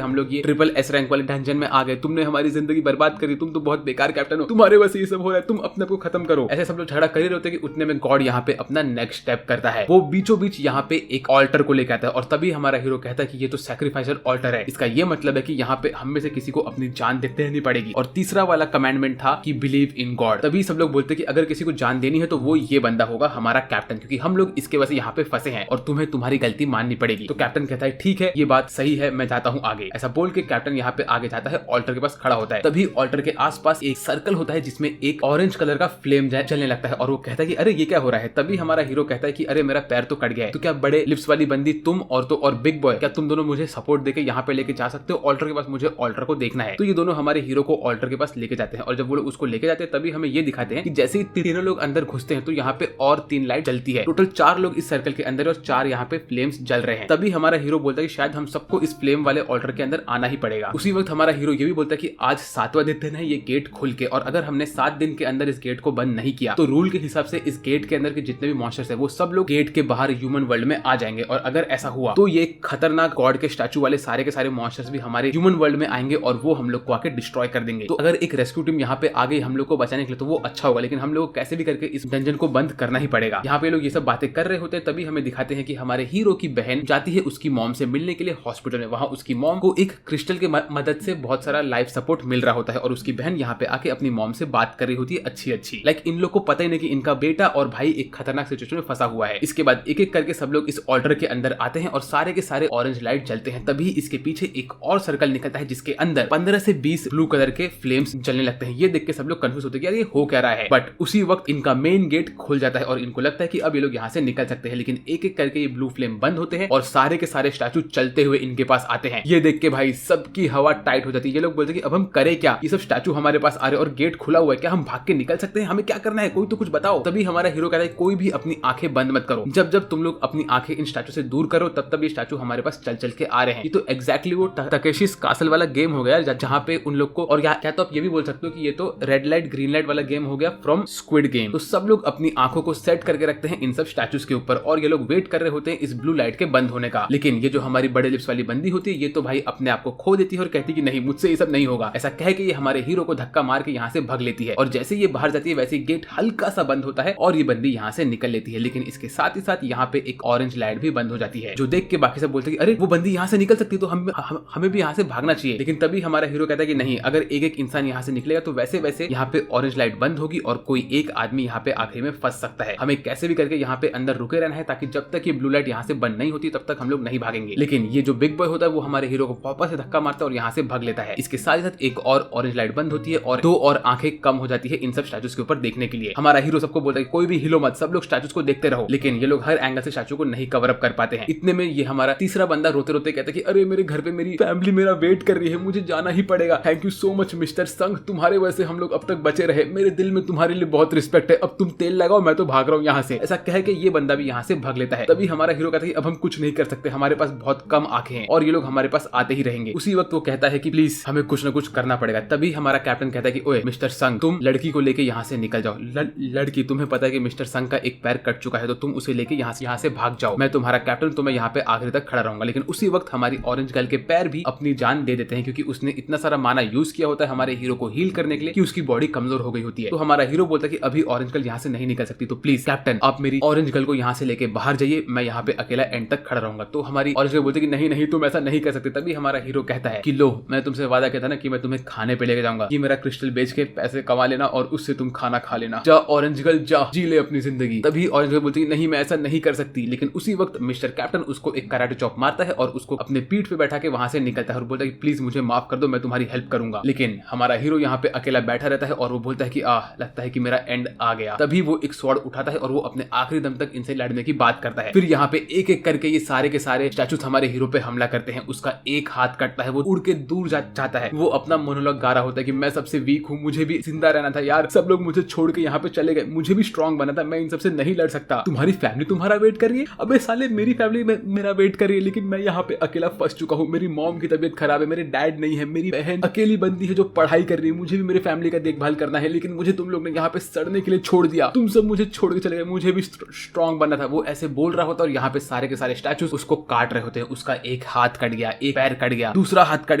हम लोग ये ट्रिपल एस रैंक वाले डंजन में आ गए, तुमने हमारी जिंदगी बर्बाद करी, तुम तो बहुत बेकार कैप्टन हो, तुम्हारे वैसे ये सब हो रहा है, तुम अपने को खत्म करो। ऐसे सब लोग झगड़ा कर ही रहे होते कि उतने में गॉड यहाँ पे अपना नेक्स्ट स्टेप करता है। वो बीचों बीच यहाँ पे एक ऑल्टर को लेकर आता है और तभी हमारा हीरो कहता है कि ये तो सैक्रिफाइसर ऑल्टर है, इसका ये मतलब है कि यहाँ पे हम में से किसी को अपनी जान देते रहनी पड़ेगी। और तीसरा वाला कमांडमेंट था कि बिलीव इन गॉड। तभी सब लोग बोलते कि अगर किसी को जान देनी है तो वो ये बंदा होगा हमारा कैप्टन, क्योंकि हम लोग इसके वजह से यहाँ पे फंसे हैं और तुम्हें तुम्हारी गलती माननी पड़ेगी। तो कैप्टन कहता है ठीक है ये बात सही है, मैं जाता हूँ आगे। ऐसा बोल के कैप्टन यहाँ पे आगे जाता है, ऑल्टर के पास खड़ा होता है। तभी ऑल्टर के आसपास एक सर्कल होता है जिसमें एक ऑरेंज कलर का फ्लेम चलने लगता है और वो कहता है कि अरे ये क्या हो रहा है। तभी हमारा हीरो कहता है कि अरे मेरा पैर तो कट गया है, तो क्या बड़े लिप्स वाली बंदी तुम और बिग बॉय, क्या तुम दोनों मुझे सपोर्ट देके यहाँ पे लेके जा सकते हो ऑल्टर के पास, मुझे ऑल्टर को देखना है। तो ये दोनों हमारे हीरो को ऑल्टर के पास लेके जाते हैं और जब वो लोग उसको लेके जाते हैं तभी हमें ये दिखाते हैं कि जैसे ही तीनों लोग अंदर घुसते हैं तो यहाँ पे और 3 लाइट जलती है। टोटल 4 लोग इस सर्कल के अंदर और 4 यहाँ पे फ्लेम्स जल रहे हैं। तभी हमारा हीरो बोलता है कि शायद हम सबको इस फ्लेम वाले ऑल्टर के अंदर आना ही पड़ेगा। उसी वक्त हमारा हीरो ये भी बोलता है कि आज 7वां दिन है ये गेट खुल के, और अगर हमने 7 दिन के अंदर इस गेट को बंद नहीं किया तो रूल के हिसाब से इस गेट के अंदर के जितने भी मॉन्स्टर्स है वो सब लोग गेट के बाहर ह्यूमन वर्ल्ड में आ जाएंगे। और अगर ऐसा हुआ तो ये खतरनाक गॉड के स्टैचू वाले सारे के सारे मॉन्स्टर्स भी हमारे ह्यूमन वर्ल्ड में आएंगे और वो हम लोग को आके डिस्ट्रॉय कर देंगे। तो अगर एक रेस्क्यू टीम यहाँ पे आ गई हम लोग को बचाने के लिए तो वो अच्छा होगा, लेकिन हम लोग कैसे भी करके इस डंजन को बंद करना ही पड़ेगा। यहाँ पे लोग ये सब बातें कर रहे होते हैं तभी हमें दिखाते हैं कि हमारे हीरो की बहन जाती है उसकी मॉम से मिलने के लिए हॉस्पिटल में। वहां उसकी मॉम को एक क्रिस्टल के मदद से बहुत सारा लाइफ सपोर्ट मिल रहा होता है और उसकी बहन यहाँ पे आके अपनी मॉम से बात कर रही होती है अच्छी। लाइक इन लोग को पता ही नहीं कि इनका बेटा और भाई एक खतरनाक सिचुएशन में फंसा हुआ है। इसके बाद एक एक करके सब लोग इस ऑल्टर के अंदर आते हैं और सारे के सारे ऑरेंज लाइट जलते हैं। तभी इसके पीछे एक और सर्कल निकलता है जिसके अंदर 15 से 20 ब्लू कलर के फ्लेम्स जलने लगते हैं। ये देख के सब लोग कंफ्यूज होते हैं कि यार ये हो क्या रहा है। बट उसी वक्त इनका मेन गेट खुल जाता है और इनको लगता है कि अब ये लोग यहाँ से निकल सकते हैं, लेकिन एक एक करके ये ब्लू फ्लेम बंद होते हैं और सारे के सारे स्टैचू चलते हुए इनके पास आते हैं। ये देख के भाई सबकी हवा टाइट हो जाती है। ये लोग बोलते हैं कि अब हम करें क्या, ये सब स्टैचू हमारे पास आ रहे और गेट खुला हुआ है, क्या हम भाग के निकल सकते हैं, हमें क्या करना है, कोई तो कुछ बताओ। तभी हमारा हीरो कहता है कोई भी अपनी आंखें बंद मत करो, जब जब तुम लोग अपनी आंखें इन स्टैचू से दूर करो तब तब ये स्टैचू हमारे पास चल चल के आ रहे हैं। ये तो एग्जैक्टली वो टकेशीस कासल वाला गेम हो गया जहाँ पे उन लोग को, और क्या तो आप ये भी बोल सकते हो कि ये तो रेड लाइट ग्रीन लाइट वाला गेम हो गया फ्रॉम स्क्विड गेम। तो सब लोग अपनी आंखों को सेट करके रखते हैं इन सब स्टैचूज के ऊपर और ये लोग वेट कर रहे होते हैं इस ब्लू लाइट के बंद होने का। लेकिन ये जो हमारी बड़े लिप्स वाली बंदी होती है ये तो भाई अपने आप को खो देती है और कहती है कि नहीं मुझसे ये सब नहीं होगा। ऐसा कह के ये हमारे हीरो को धक्का मार के यहाँ से भाग लेती है और जैसे ये बाहर जाती है वैसे गेट हल्का सा बंद होता है और ये बंदी यहाँ से निकल लेती है। लेकिन इसके साथ ही साथ यहाँ पे एक ऑरेंज लाइट भी बंद हो जाती है जो देख के बाकी सब बोलते हैं कि अरे वो बंदी यहाँ से निकल सकती है तो हमें भी यहाँ से भागना चाहिए। लेकिन तभी हमारा हीरो कहता है कि नहीं, अगर एक एक इंसान यहाँ से निकलेगा तो वैसे वैसे यहाँ पे ऑरेंज लाइट बंद होगी और कोई एक आदमी यहाँ पे आखिरी में फंस सकता है। हमें कैसे भी करके यहाँ पे अंदर रुके रहना है ताकि जब तक ये ब्लू लाइट यहाँ से बंद नहीं होती तब तक हम लोग नहीं भागेंगे। लेकिन ये जो बिग बॉय होता है वो हमारे हीरो को वापस से धक्का मारता है और यहाँ से भाग लेता है। इसके साथ साथ एक और ऑरेंज लाइट बंद होती है और 2 और आंखें कम हो जाती है इन सब स्टैचूज के ऊपर देखने के लिए। हमारा हीरो सबको बोलता है कोई भी हिलो मत, सब लोग स्टैचूज को देखते रहो। लेकिन ये लोग हर एंगल से स्टैचू को नहीं कवर अप कर पाते हैं। इतने में ये हमारा तीसरा बंदा रोते रोते कहता है कि अरे मेरे घर पे मेरी फैमिली मेरा वेट कर रही है, मुझे जाना ही पड़ेगा। Thank you so much mister संग, तुम्हारे वजह से हम लोग अब तक बचे रहे, मेरे दिल में तुम्हारे लिए बहुत रिस्पेक्ट है, अब तुम तेल लगाओ मैं तो भाग रहा हूँ यहाँ से। ऐसा कह के ये बंदा भी यहाँ से भाग लेता है। तभी हमारा हीरो कहता है कि अब हम कुछ नहीं कर सकते, हमारे पास बहुत कम आंखें हैं और ये लोग हमारे पास आते ही रहेंगे। उसी वक्त वो कहता है कि प्लीज हमें कुछ ना कुछ करना पड़ेगा। तभी हमारा कैप्टन कहता है कि ओए मिस्टर संग, तुम लड़की को लेके यहाँ से निकल जाओ। लड़की, तुम्हें पता है कि मिस्टर संग का एक पैर कट चुका है तो तुम उसे लेके यहाँ से भाग जाओ, मैं तुम्हारा कैप्टन, तो मैं यहाँ पे आखिरी तक खड़ा रहूंगा। लेकिन उसी वक्त हमारी ऑरेंज गर्ल के पैर भी अपनी जान दे देते हैं क्योंकि उसने इतना सारा माना यूज किया होता है हमारे हीरो को हील करने के लिए कि उसकी बॉडी कमजोर हो गई होती है। तो हमारा हीरो बोलता है कि अभी ऑरेंज गर्ल यहाँ से नहीं निकल सकती, तो प्लीज कैप्टन आप मेरी ऑरेंज गर्ल को यहाँ से लेके बाहर जाइए, मैं यहाँ पे अकेला एंड तक खड़ा रहूंगा। तो हमारी ऑरेंज गर्ल बोलती है कि नहीं नहीं तुम ऐसा नहीं कर सकते। तभी हमारा हीरो कहता है कि लो, मैं तुमसे वादा किया था ना कि मैं तुम्हें खाने पे लेके जाऊंगा, कि मेरा क्रिस्टल बेच के पैसे कमा लेना और उससे तुम खाना खा लेना, जा ऑरेंज गर्ल जा, जी ले अपनी जिंदगी। तभी ऑरेंज गर्ल बोलती है नहीं मैं ऐसा नहीं कर सकती। लेकिन उसी वक्त मिस्टर कैप्टन उसको एक कराटे चॉप मारता है और उसको अपने पीठ पे बैठा के वहां से निकलता है और बोलता है कि प्लीज मुझे माफ कर दो, मैं तुम्हारी हेल्प करूंगा। लेकिन हमारा हीरो यहाँ पे अकेला बैठा रहता है और वो बोलता है कि लगता है कि मेरा एंड आ गया। तभी वो एक स्वॉर्ड उठाता है और वो अपने आखिरी दम तक इनसे लड़ने की बात करता है। फिर यहाँ पे एक एक करके ये सारे के सारे स्टैचूज हमारे हीरो पे हमला करते हैं। उसका एक हाथ कटता है, वो उड़ के दूर जाता है। वो अपना मोनोलॉग गा रहा होता है कि मैं सबसे वीक हूँ, मुझे भी जिंदा रहना था यार, सब लोग मुझे छोड़ के यहाँ पे चले गए, मुझे भी स्ट्रॉन्ग बना था, मैं इन सबसे नहीं लड़ सकता, तुम्हारी फैमिली तुम्हारा वेट कर रही है, अबे साले मेरी फैमिली मेरा वेट कर रही है, लेकिन मैं यहाँ पे अकेला फंस चुका हूँ, मेरी मॉम की तबीयत खराब है, मेरे डैड नहीं है, मेरी बहन अकेली बंदी है जो पढ़ाई कर रही है, मुझे भी मेरी फैमिली का देखभाल करना है, लेकिन मुझे तुम लोग ने यहाँ पे सड़ने के लिए छोड़ दिया, तुम सब मुझे छोड़ के चले गए, मुझे भी स्ट्रॉन्ग बनना था। वो ऐसे बोल रहा होता और यहाँ पे सारे सारे के सारे स्टैचूज उसको काट रहे होते हैं। उसका एक हाथ कट गया, एक पैर कट गया, दूसरा हाथ कट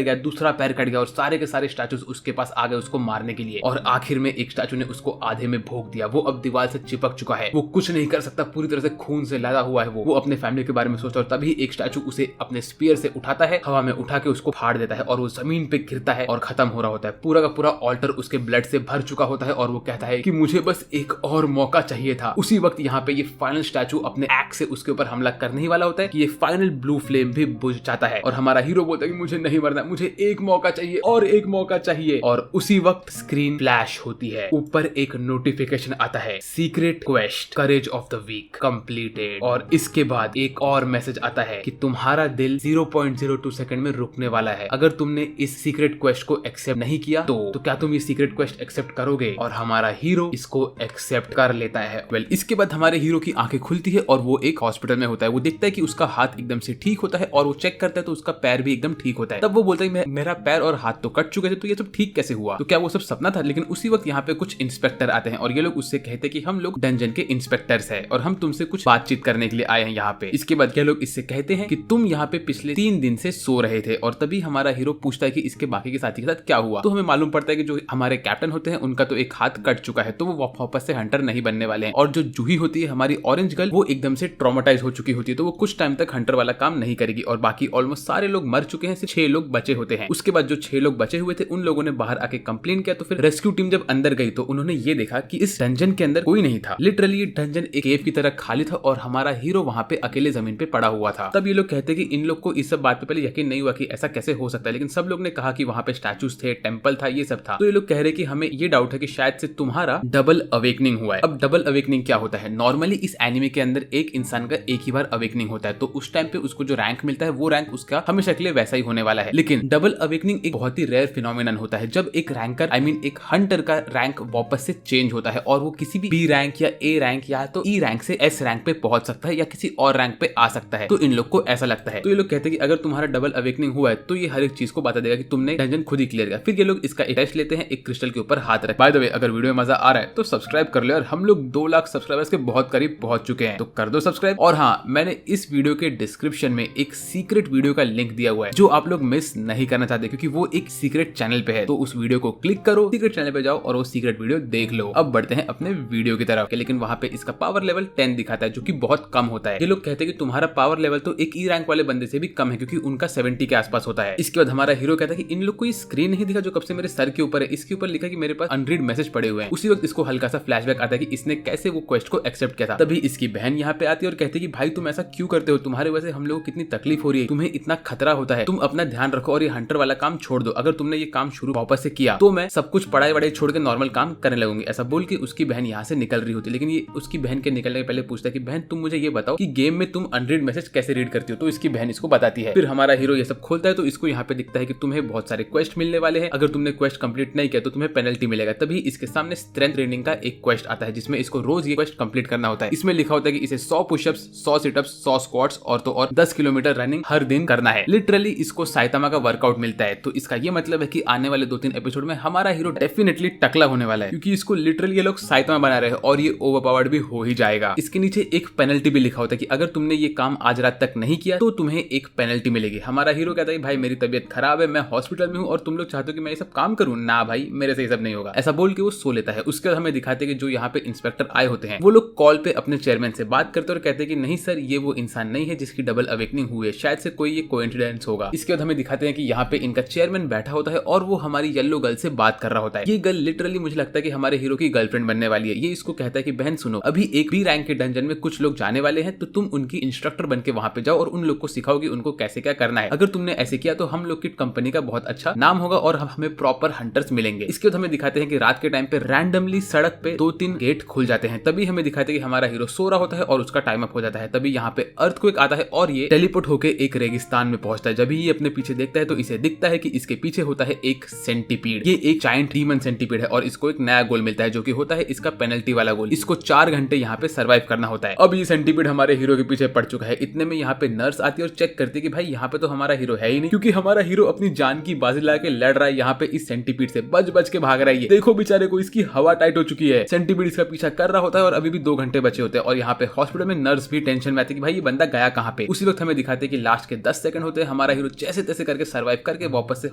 गया, दूसरा पैर कट गया और सारे के सारे स्टैचूज उसके पास आ गए उसको मारने के लिए। और आखिर में एक स्टैचू ने उसको आधे में भोंक दिया। वो अब दीवार से चिपक चुका है, वो कुछ नहीं कर सकता, पूरी तरह से खून से लदा हुआ है। वो अपने फैमिली के बारे में सोचता है और तभी एक स्टैचू उसे अपने स्पीयर से उठाता है, हवा में उठा के उसको फाड़ देता है और वो जमीन पे गिरता है और खत्म हो रहा होता है। पूरा का पूरा ऑल्टर उसके ब्लड से भर चुका होता है और वो कहता है कि मुझे बस एक और मौका चाहिए था। उसी वक्त यहाँ पे ये फाइनल स्टैचू अपने एक्स से उसके ऊपर हमला करने ही वाला होता है कि ये फाइनल ब्लू फ्लेम भी बुझ जाता है और हमारा हीरो बोलता है कि मुझे नहीं मरना, मुझे एक मौका चाहिए और एक मौका चाहिए। और उसी वक्त स्क्रीन फ्लैश होती है, ऊपर एक नोटिफिकेशन आता है, secret quest courage of the week completed. और इसके बाद एक और मैसेज आता है कि तुम्हारा दिल 0.02 सेकंड में रुकने वाला है। अगर तुमने इस सीक्रेट क्वेस्ट को एक्सेप्ट नहीं किया तो क्या तुम ये सीक्रेट क्वेस्ट एक्सेप्ट करोगे? और हमारा हीरो इसको एक्सेप्ट कर लेता है। इसके बाद हमारे हीरो की आंखें खुलती है और वो एक हॉस्पिटल में होता है। वो देखता है कि उसका हाथ एकदम से ठीक होता है और वो चेक करता है तो उसका पैर भी एकदम ठीक होता है। तब वो बोलता है मेरा पैर और हाथ तो कट चुके थे, तो ये सब ठीक कैसे हुआ? तो क्या वो सब सपना था? लेकिन उसी वक्त यहाँ पे कुछ इंस्पेक्टर आते हैं और ये लोग उससे कहते हैं कि हम लोग डंजन के इंस्पेक्टर्स हैं और हम तुमसे कुछ बातचीत करने के लिए आए हैं यहाँ पे। इसके बाद ये लोग इससे कहते हैं कि तुम यहाँ पे पिछले 3 दिन से सो रहे थे। और तभी हमारा हीरो पूछता है कि इसके बाकी के साथी के साथ क्या हुआ। तो हमें मालूम पड़ता है कि जो हमारे कैप्टन होते हैं उनका तो एक हाथ कट चुका है, तो वो वापस से हंटर नहीं बनने वाले हैं। और जो जूही होती है हमारी ऑरेंज गर्ल, वो एकदम से ट्रॉमेटाइज हो चुकी होती है, तो वो कुछ टाइम तक हंटर वाला काम नहीं करेगी। और बाकी ऑलमोस्ट सारे लोग मर चुके हैं, सिर्फ 6 लोग बचे होते हैं। उसके बाद जो 6 लोग बचे हुए थे उन लोगों ने बाहर आके कंप्लेन किया। तो फिर रेस्क्यू टीम जब अंदर गई तो उन्होंने ये देखा कि इस डंजन के अंदर कोई नहीं था। लिटरली ये डंजन एक केव की तरह खाली था और हमारा हीरो वहां पे अकेले जमीन पे पड़ा हुआ था। तब ये लोग कहते कि इन लोग को इस सब बात पे पहले यकीन नहीं हुआ कि ऐसा कैसे हो सकता है, लेकिन सब लोग ने कहा कि वहां पे स्टैचूज थे, टेंपल था, ये सब था। तो ये लोग कह रहे कि हमें ये डाउट है कि शायद से तुम्हारा डबल अवेकनिंग हुआ है। अब डबल अवेकनिंग क्या होता है? नॉर्मली इस एनिमे के अंदर एक इंसान का एक ही बार अवेकनिंग होता है, तो उस टाइम पे उसको जो रैंक मिलता है वो रैंक उसका हमेशा के लिए वैसा ही होने वाला है। लेकिन डबल अवेकनिंग एक बहुत ही रेयर फिनोमिनन होता है, जब एक रैंकर एक हंटर का रैंक वापस से चेंज होता है और वो किसी भी बी रैंक या ए रैंक या तो ई रैंक से एस रैंक पे पहुंच सकता है या किसी और रैंक पे आ सकता है। तो इन लोग को ऐसा लगता है। तो ये लोग कहते हैं कि अगर तुम्हारा डबल अवेकनिंग हुआ है तो ये हर एक चीज को बता देगा कि तुमने डंजन खुद ही क्लियर किया। फिर ये लोग इसका टेस्ट लेते हैं, एक क्रिस्टल के ऊपर हाथ रख। बाय द वे, अगर वीडियो में मजा आ रहा है तो सब्सक्राइब कर लो और हम लोग 2 लाख सब्सक्राइबर्स के बहुत करीब पहुंच चुके हैं, तो कर दो सब्सक्राइब। और हाँ, मैंने इस वीडियो के डिस्क्रिप्शन में एक सीक्रेट वीडियो का लिंक दिया हुआ है जो आप लोग मिस नहीं करना चाहते, क्योंकि वो एक सीक्रेट चैनल पे है। तो उस वीडियो को क्लिक करो, सीक्रेट चैनल पे जाओ और वो सीक्रेट वीडियो देख लो। अब बढ़ते हैं अपने वीडियो की तरफ। लेकिन वहां पे इसका पावर लेवल 10 दिखाता है, जो कि बहुत कम होता है। ये लोग कहते हैं कि तुम्हारा पावर लेवल तो एक ई रैंक वाले बंदे से भी कम है, क्योंकि उनका 70 के आसपास होता है। इसके बाद हमारा हीरो कहता है कि इन लोग को ये स्क्रीन नहीं दिखा जो कब से मेरे सर के ऊपर है, इसके ऊपर लिखा कि मेरे पास अनरीड मैसेज पड़े हुए हैं। उसी वक्त इसको हल्का सा फ्लैशबैक आता है कि इसने कैसे वो क्वेस्ट को एक्सेप्ट किया था। तभी इसकी बहन यहाँ पे आती है और कहती है कि भाई तुम ऐसा क्यों करते हो, तुम्हारे वजह से हम लोग को कितनी तकलीफ हो रही है, तुम्हें इतना खतरा होता है, तुम अपना ध्यान रखो और ये हंटर वाला काम छोड़ दो। अगर तुमने ये काम शुरू वापस से किया तो मैं सब कुछ पढ़ाई वढ़ाई छोड़ के नॉर्मल काम करने लगूंगी। ऐसा बोल के उसकी बहन यहाँ से निकल रही होती है। लेकिन ये उसकी बहन के निकलने के पहले पूछता है कि बहन तुम मुझे ये बताओ कि गेम में तुम अनरीड मैसेज कैसे रीड करती हो। तो इसकी बहन इसको बताती है। फिर हमारा हीरो ये सब खोलता है तो इसको यहाँ पे दिखता है कि तुम्हें बहुत सारे क्वेस्ट मिलने वाले हैं, अगर तुमने क्वेस्ट कंप्लीट नहीं किया तो तुम्हें पेनल्टी मिलेगा। तभी इसके सामने स्ट्रेंथ ट्रेनिंग का एक क्वेस्ट आता है जिसमें इसको रोज ये क्वेस्ट कंप्लीट करना होता है। इसमें लिखा होता है कि इसे 100 पुशअप्स, 100 सिटअप्स, 100 स्क्वाट्स और 10 किलोमीटर रनिंग हर दिन करना है। लिटरली इसको साइतामा का वर्कआउट मिलता है। तो इसका ये मतलब है कि आने वाले 2-3 एपिसोड में हमारा हीरो डेफिनेटली टकला होने वाला है, क्योंकि इसको लिटरली ये लोग साइतामा बना रहे हैं और ये ओवरपावर्ड भी हो ही जाएगा। इसके नीचे एक पेनल्टी भी लिखा होता है कि अगर तुमने ये काम आज रात तक नहीं किया तो तुम्हें एक पेनल्टी मिलेगी। हमारा हीरो कहता है भाई मेरी तबीयत खराब है, मैं हॉस्पिटल में हूँ और तुम लोग चाहते हो कि मैं ये सब काम करूँ? ना भाई, मेरे से ये सब नहीं होगा। ऐसा बोल के वो सो लेता है। उसके बाद हमें दिखाते हैं कि जो यहाँ पे इंस्पेक्टर आए होते हैं वो लोग कॉल पे अपने चेयरमैन से बात करते और कहते हैं कि नहीं सर, ये वो इंसान नहीं है जिसकी डबल अवेकनिंग हुई है, शायद से कोई ये कोइंसिडेंस होगा। इसके बाद हमें दिखाते हैं कि यहाँ पे इनका चेयरमैन बैठा होता है और वो हमारी येलो गर्ल से बात कर रहा होता है। ये गर्ल लिटरली मुझे लगता है कि हमारे हीरो की गर्लफ्रेंड बनने वाली है। ये इसको कहता है कि बहन सुनो, अभी एक बी रैंक के डंजन में कुछ लोग जाने वाले हैं, तो तुम उनकी इंस्ट्रक्टर बन के वहां पे जाओ और उन लोग को सिखाओगे उनको कैसे क्या करना है। अगर तुमने ऐसे किया तो हम लोग की कंपनी का बहुत अच्छा नाम होगा और हमें प्रॉपर हंटर्स मिलेंगे। इसके बाद हमें दिखाते हैं कि रात के टाइम पे रैंडमली सड़क पे 2-3 गेट खुल जाते हैं। तभी हमें दिखाते हैं कि हमारा हीरो सो रहा होता है और उसका टाइम अप हो जाता है। तभी यहाँ पे अर्थक्वेक आता है और ये टेलीपोर्ट होकर एक रेगिस्तान में पहुंचता है। जब ये अपने पीछे देखता है तो इसे दिखता है कि इसके पीछे होता है एक सेंटीपीड। ये एक जायंट डीमन सेंटीपीड है और इसको एक नया गोल मिलता है जो कि होता है इसका पेनल्टी वाला गोल। इसको 4 घंटे यहाँ पे सर्वाइव करना होता है। अब ये सेंटीपीड हमारे हीरो के पीछे पड़ चुका है। इतने में यहाँ पे नर्स आती है और चेक करती है कि भाई यहाँ पे तो हमारा हीरो है ही नहीं, क्योंकि हमारा हीरो अपनी जान की बाजी लगा के लड़ रहा है यहाँ पे इस सेंटीपीड से, बच के भाग रहा है। देखो बेचारे को, इसकी हवा टाइट हो चुकी है। सेंटीपीड इसका पीछा कर रहा होता है और अभी भी 2 घंटे बचे होते हैं और यहाँ पे हॉस्पिटल में नर्स भी टेंशन में जाती है कि भाई ये बंदा गया कहाँ पे। उसी वक्त हमें दिखाते हैं कि लास्ट के 10 सेकंड होते हैं, हमारा हीरो जैसे तैसे करके सर्वाइव करके वापस से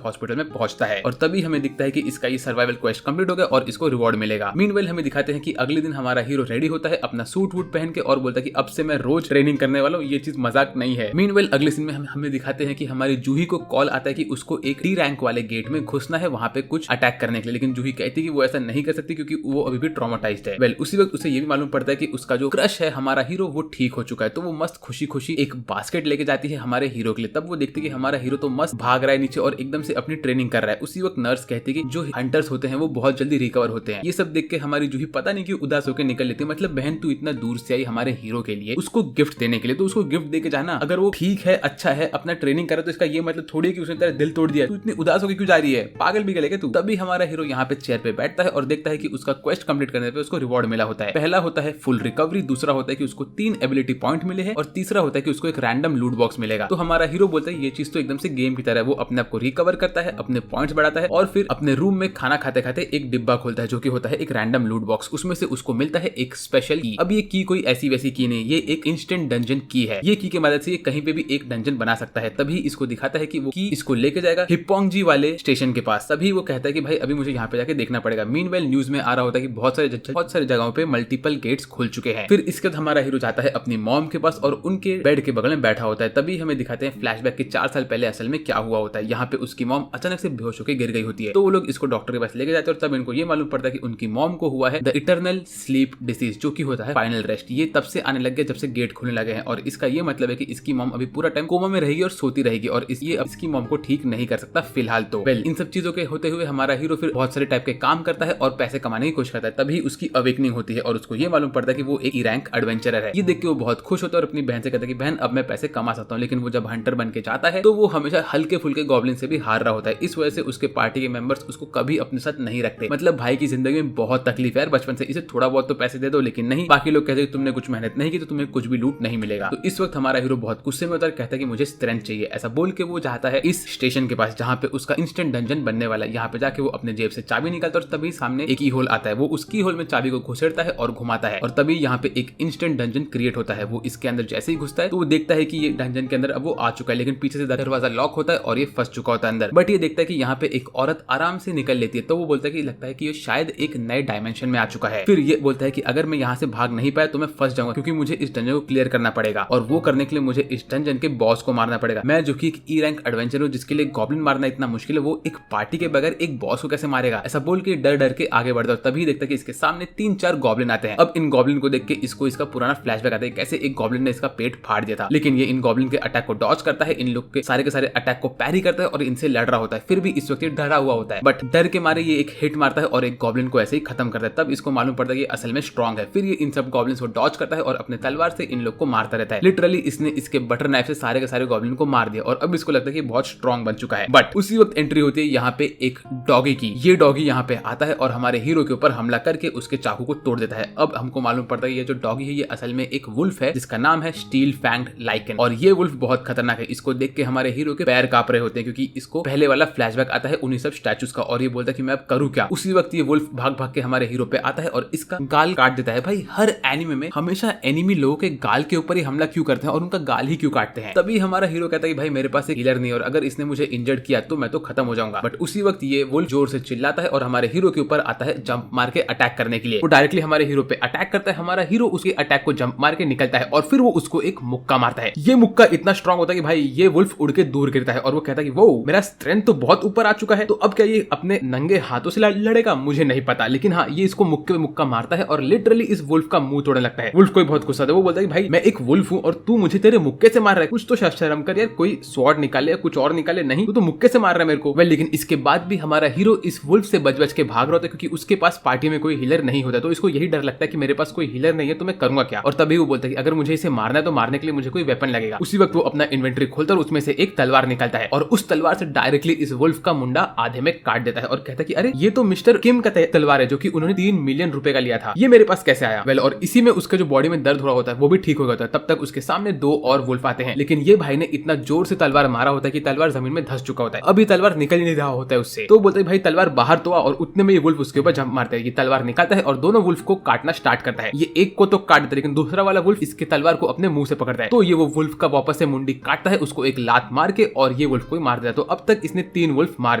हॉस्पिटल में पहुंचता है और तभी हमें दिखता है कि इसका ये सर्वाइवल क्वेस्ट कंप्लीट हो गया और इसको रिवॉर्ड मिलेगा। मीनवाइल हमें दिखाते हैं कि अगले दिन हमारा हीरो रेडी होता है अपना सूट वूट पहन के और बोलता है कि अब से मैं रोज ट्रेनिंग करने वाला हूँ, ये चीज मजाक नहीं है। मीनवाइल अगले सीन में हमें दिखाते हैं कि हमारी जूही को कॉल आता है कि उसको एक डी रैंक वाले गेट में घुसना है वहां पे कुछ अटैक करने के लिए, लेकिन जूही कहती है कि वो ऐसा नहीं कर सकती क्योंकि वो अभी भी ट्रॉमाटाइज्ड है। वेल उसी वक्त उसे ये भी मालूम पड़ता है कि उसका जो क्रश है हमारा हीरो वो ठीक हो चुका है, तो वो मस्त खुशी खुशी एक बास्केट लेके जाती है हमारे हीरो के लिए। तब वो देखती है कि हमारा हीरो तो मस्त भाग रहा है नीचे और एकदम से अपनी ट्रेनिंग कर रहा है। उसी वक्त नर्स कहती है कि जो हंटर्स होते हैं वो बहुत जल्दी रिकवर होते हैं। ये सब देख के हमारी जूही पता नहीं क्यों उदास होकर निकल लेती है। मतलब बहन तू इतना दूर से आई हमारे हीरो के लिए उसको गिफ्ट देने के लिए, तो उसको गिफ्ट दे के जाना। अगर वो ठीक है अच्छा है अपना ट्रेनिंग करे तो इसका ये मतलब थोड़ी कि उसने तेरा दिल तोड़ दिया, तू इतनी उदास होकर क्यों जा रही है, पागल भी गले तू। तभी हमारा हीरो यहाँ पे चेयर पे बैठता है और देखता है कि उसका क्वेस्ट कंप्लीट करने पे उसको रिवॉर्ड मिला होता है। पहला होता है फुल रिकवरी, दूसरा होता है कि उसको 3 एबिलिटी पॉइंट मिले हैं और तीसरा होता है कि उसको एक रैंडम लूट बॉक्स मिलेगा। तो हमारा हीरो बोलता है ये चीज तो एकदम से गेम की तरह है। वो अपने आप को रिकवर करता है, अपने पॉइंट्स बढ़ाता है और फिर अपने रूम में खाना खाते खाते एक डिब्बा खोलता है जो कि होता है एक रैंडम लूट बॉक्स। उसमें से उसको मिलता है एक स्पेशल की। अब ये की कोई ऐसी वैसी की नहीं, ये एक इंस्टेंट डंजन की है। ये की के मदद से ये कहीं पे भी एक डंजन बना सकता है। तभी इसको दिखाता है कि वो की इसको लेके जाएगा हिप्पोंग जी वाले स्टेशन के पास। तभी वो कहता है कि भाई अभी मुझे यहाँ पे जाके देखना पड़ेगा। मीनवाइल न्यूज में आ रहा होता है कि बहुत सारे जगहों पे मल्टीपल गेट्स खुल चुके हैं। फिर इसके बाद हमारा हीरो जाता है अपनी मॉम के पास और उनके बेड के बगल में बैठा होता है। तभी हमें दिखाते हैं फ्लैशबैक के 4 साल पहले असल में क्या हुआ होता है। यहाँ पे उसकी मॉम अचानक से बेहोश होकर गिर गई होती है, तो वो लोग इसको डॉक्टर के पास लेके जाते हैं और तब इनको ये मालूम पड़ता है कि उनकी मॉम को हुआ है द इटर्नल स्लीप डिसीज, जो कि होता है फाइनल रेस्ट। ये तब से आने लग गया जब से गेट खुलने लगे हैं और इसका ये मतलब है कि इसकी मॉम अभी पूरा टाइम कोमा में रहेगी और सोती रहेगी और ये इसकी मॉम को ठीक नहीं कर सकता फिलहाल। तो वेल इन सब चीजों के होते हुए हमारा हीरो फिर बहुत सारे टाइप के काम करता है और पैसे कमाने की कोशिश करता है। तभी उसकी अवेकनिंग होती है और उसको ये मालूम पड़ता है कि वो एक रैंक एडवेंचरर है। ये देख के वो बहुत खुश होता है और अपनी बहन से कहता है कि बहन अब मैं पैसे कमा सकता हूँ। लेकिन वो जब हंटर बन के जाता है तो वो हमेशा हल्के फुल्के गॉब्लिन से भी हार रहा होता है। इस वजह से उसके पार्टी के मेंबर्स उसको कभी अपने साथ नहीं रखते। मतलब भाई की जिंदगी में बहुत तकलीफ है बचपन से, इसे थोड़ा बहुत तो पैसे दे दो, लेकिन नहीं, बाकी लोग कहते हैं तुमने कुछ मेहनत नहीं की तो तुम्हें कुछ भी लूट नहीं मिलेगा। तो इस वक्त हमारा हीरो बहुत गुस्से में होता है, कहता है कि मुझे स्ट्रेंथ चाहिए। ऐसा बोल के वो जाता है इस स्टेशन के पास जहाँ पे उसका इंस्टेंट डंजन बनने वाला है। यहाँ पे जाके वो अपने जेब से चाबी निकालता है और तभी सामने एक ही होल आता है। वो उस की होल में चाबी को घुसेड़ता है और घुमाता है और तभी यहाँ पे एक इंस्टेंट डंजन क्रिएट होता है। वो इसके अंदर जैसे ही घुसता है तो वो देखता है कि ये डंजन के अंदर अब वो आ चुका है, लेकिन पीछे से दरवाजा लॉक होता है और ये फंस चुका होता है अंदर। बट ये देखता है कि यहाँ पे एक औरत आराम से निकल लेती है, तो वो बोलता है कि लगता है कि ये शायद एक नए डायमेंशन में आ चुका है। फिर ये बोलता है कि अगर मैं यहाँ से भाग नहीं पाया तो मैं फंस जाऊंगा, क्योंकि मुझे इस डंजन को क्लियर करना पड़ेगा और वो करने के लिए मुझे इस डंजन के बॉस को मारना पड़ेगा। मैं जो कि एक ई रैंक एडवेंचर हूँ जिसके लिए गॉब्लिन मारना इतना मुश्किल है, वो एक पार्टी के बगैर एक बॉस को कैसे मारेगा। ऐसा बोल के डर डर के आगे बढ़ता है। तभी देखता है कि इसके सामने 3-4 गॉब्लिन आते हैं। अब इन गॉब्लिन को देख के इसको इसका पुराना फ्लैशबैक आता है, कैसे एक गॉब्लिन ने इसका पेट फाड़ दिया था। लेकिन ये इन गॉब्लिन के अटैक को डॉज करता है, इन लोग के सारे अटैक को पैरी करता है और इनसे लड़ रहा होता है। फिर भी इस वक्त डरा हुआ होता है, बट डर के मारे ये एक हिट मारता है और एक गॉब्लिन को ऐसे ही खत्म करता है। तब इसको मालूम पड़ता है कि असल में स्ट्रॉन्ग है। फिर ये इन सब गॉब्लिन्स को डॉज करता है और अपने तलवार से इन लोग को मारता रहता है। लिटरली इसने इसके बटर नाइफ से सारे के सारे गॉब्लिन को मार दिया और अब इसको लगता है कि बहुत स्ट्रॉन्ग बन चुका है। बट उसी वक्त एंट्री होती है यहाँ पे एक डॉगी की। ये डॉगी यहाँ पे आता है और हमारे हीरो के ऊपर हमला करके उसके चाकू को तोड़ देता है। अब हमको मालूम पड़ता है ये जो डॉगी है ये असल में एक वुल्फ है जिसका नाम है स्टील फैंग्ड लाइकन और ये वुल्फ बहुत खतरनाक है। इसको देख के हमारे हीरो के पैर कांप रहे होते हैं, क्योंकि इसको पहले वाला फ्लैशबैक आता है उन्हीं सब स्टैचूज का और ये बोलता है कि मैं अब करूँ क्या। उसी वक्त ये वुल्फ भाग भाग के हमारे हीरो पे आता है और इसका गाल काट देता है। भाई हर एनिमे में हमेशा एनिमी लोगों के गाल के ऊपर ही हमला क्यों करते हैं और उनका गाल ही क्यों काटते हैं। तभी हमारा हीरो कहता है कि भाई मेरे पास एक हीलर नहीं है और अगर इसने मुझे इंजर्ड किया तो मैं तो खत्म हो जाऊंगा। बट उसी वक्त ये वुल्फ जोर से चिल्लाता है और हमारे हीरो के ऊपर आता है जंप मार के अटैक करने के लिए। वो डायरेक्टली हमारे हीरो पे अटैक करता है। हमारा हीरो उसके अटैक को जंप मार के निकलता है और फिर वो उसको एक मुक्का मारता है। ये मुक्का इतना स्ट्रॉन्ग होता है कि भाई ये वुल्फ उड़ के दूर गिरता है और वो कहता है कि वो मेरा स्ट्रेंथ तो बहुत ऊपर आ चुका है, तो अब क्या ये अपने नंगे हाथों से लड़ेगा मुझे नहीं पता। लेकिन हाँ ये इसको मुक्के में मुक्का मारता है और लिटरली इस वुल्फ का मुंह तोड़ने लगता है। वुल्फ को बहुत गुस्सा आता है। वो बोलता है कि भाई मैं एक वुल्फ हूँ और तू मुझे तेरे मुक्के से मार रहा है, कुछ तो शर्म कर यार, कोई स्वॉर्ड निकाले या कुछ और निकाले, नहीं तू तो मुक्के से मार रहा है मेरे को। लेकिन इसके बाद भी हमारा हीरो इस वुल्फ से बच बच के भाग रहा होता है, क्योंकि उसके पास पार्टी में कोई हीलर नहीं होता, तो इसको यही डर लगता है कि मेरे पास कोई हीलर नहीं है तो मैं करूंगा क्या। और तभी वो बोलता है कि अगर मुझे इसे मारना है तो मारने के लिए मुझे कोई वेपन लगेगा। उसी वक्त वो अपना इन्वेंटरी खोलता है और उसमें से एक तलवार निकालता है और उस तलवार से डायरेक्टली इस वुल्फ का मुंडा आधे में काट देता है और कहता है कि अरे ये तो मिस्टर किम का तलवार है जो कि उन्होंने 3 मिलियन रुपए का लिया था, ये मेरे पास कैसे आया। वेल और इसी में उसके जो बॉडी में दर्द हो रहा होता है वो भी ठीक हो जाता है। तब तक उसके सामने 2 और वुल्फ आते हैं, लेकिन ये भाई ने इतना जोर से तलवार मारा होता है कि तलवार जमीन में धंस चुका होता है। अभी तलवार निकल ही नहीं रहा होता है उससे, तो बोलते हैं भाई तलवार बाहर तो आ, और उतने में ये वुल्फ उसके ऊपर जंप मारता है। ये तलवार निकालता है और दोनों वुल्फ को काटना स्टार्ट करता है। ये एक को तो काट देता है लेकिन दूसरा वाला वुल्फ इसके तलवार तलवार को अपने मुंह से पकड़ता है। तो ये वो वुल्फ का वापस से मुंडी काटता है उसको एक लात मार के, और ये वुल्फ को मार देता है। तो अब तक इसने 3 वुल्फ मार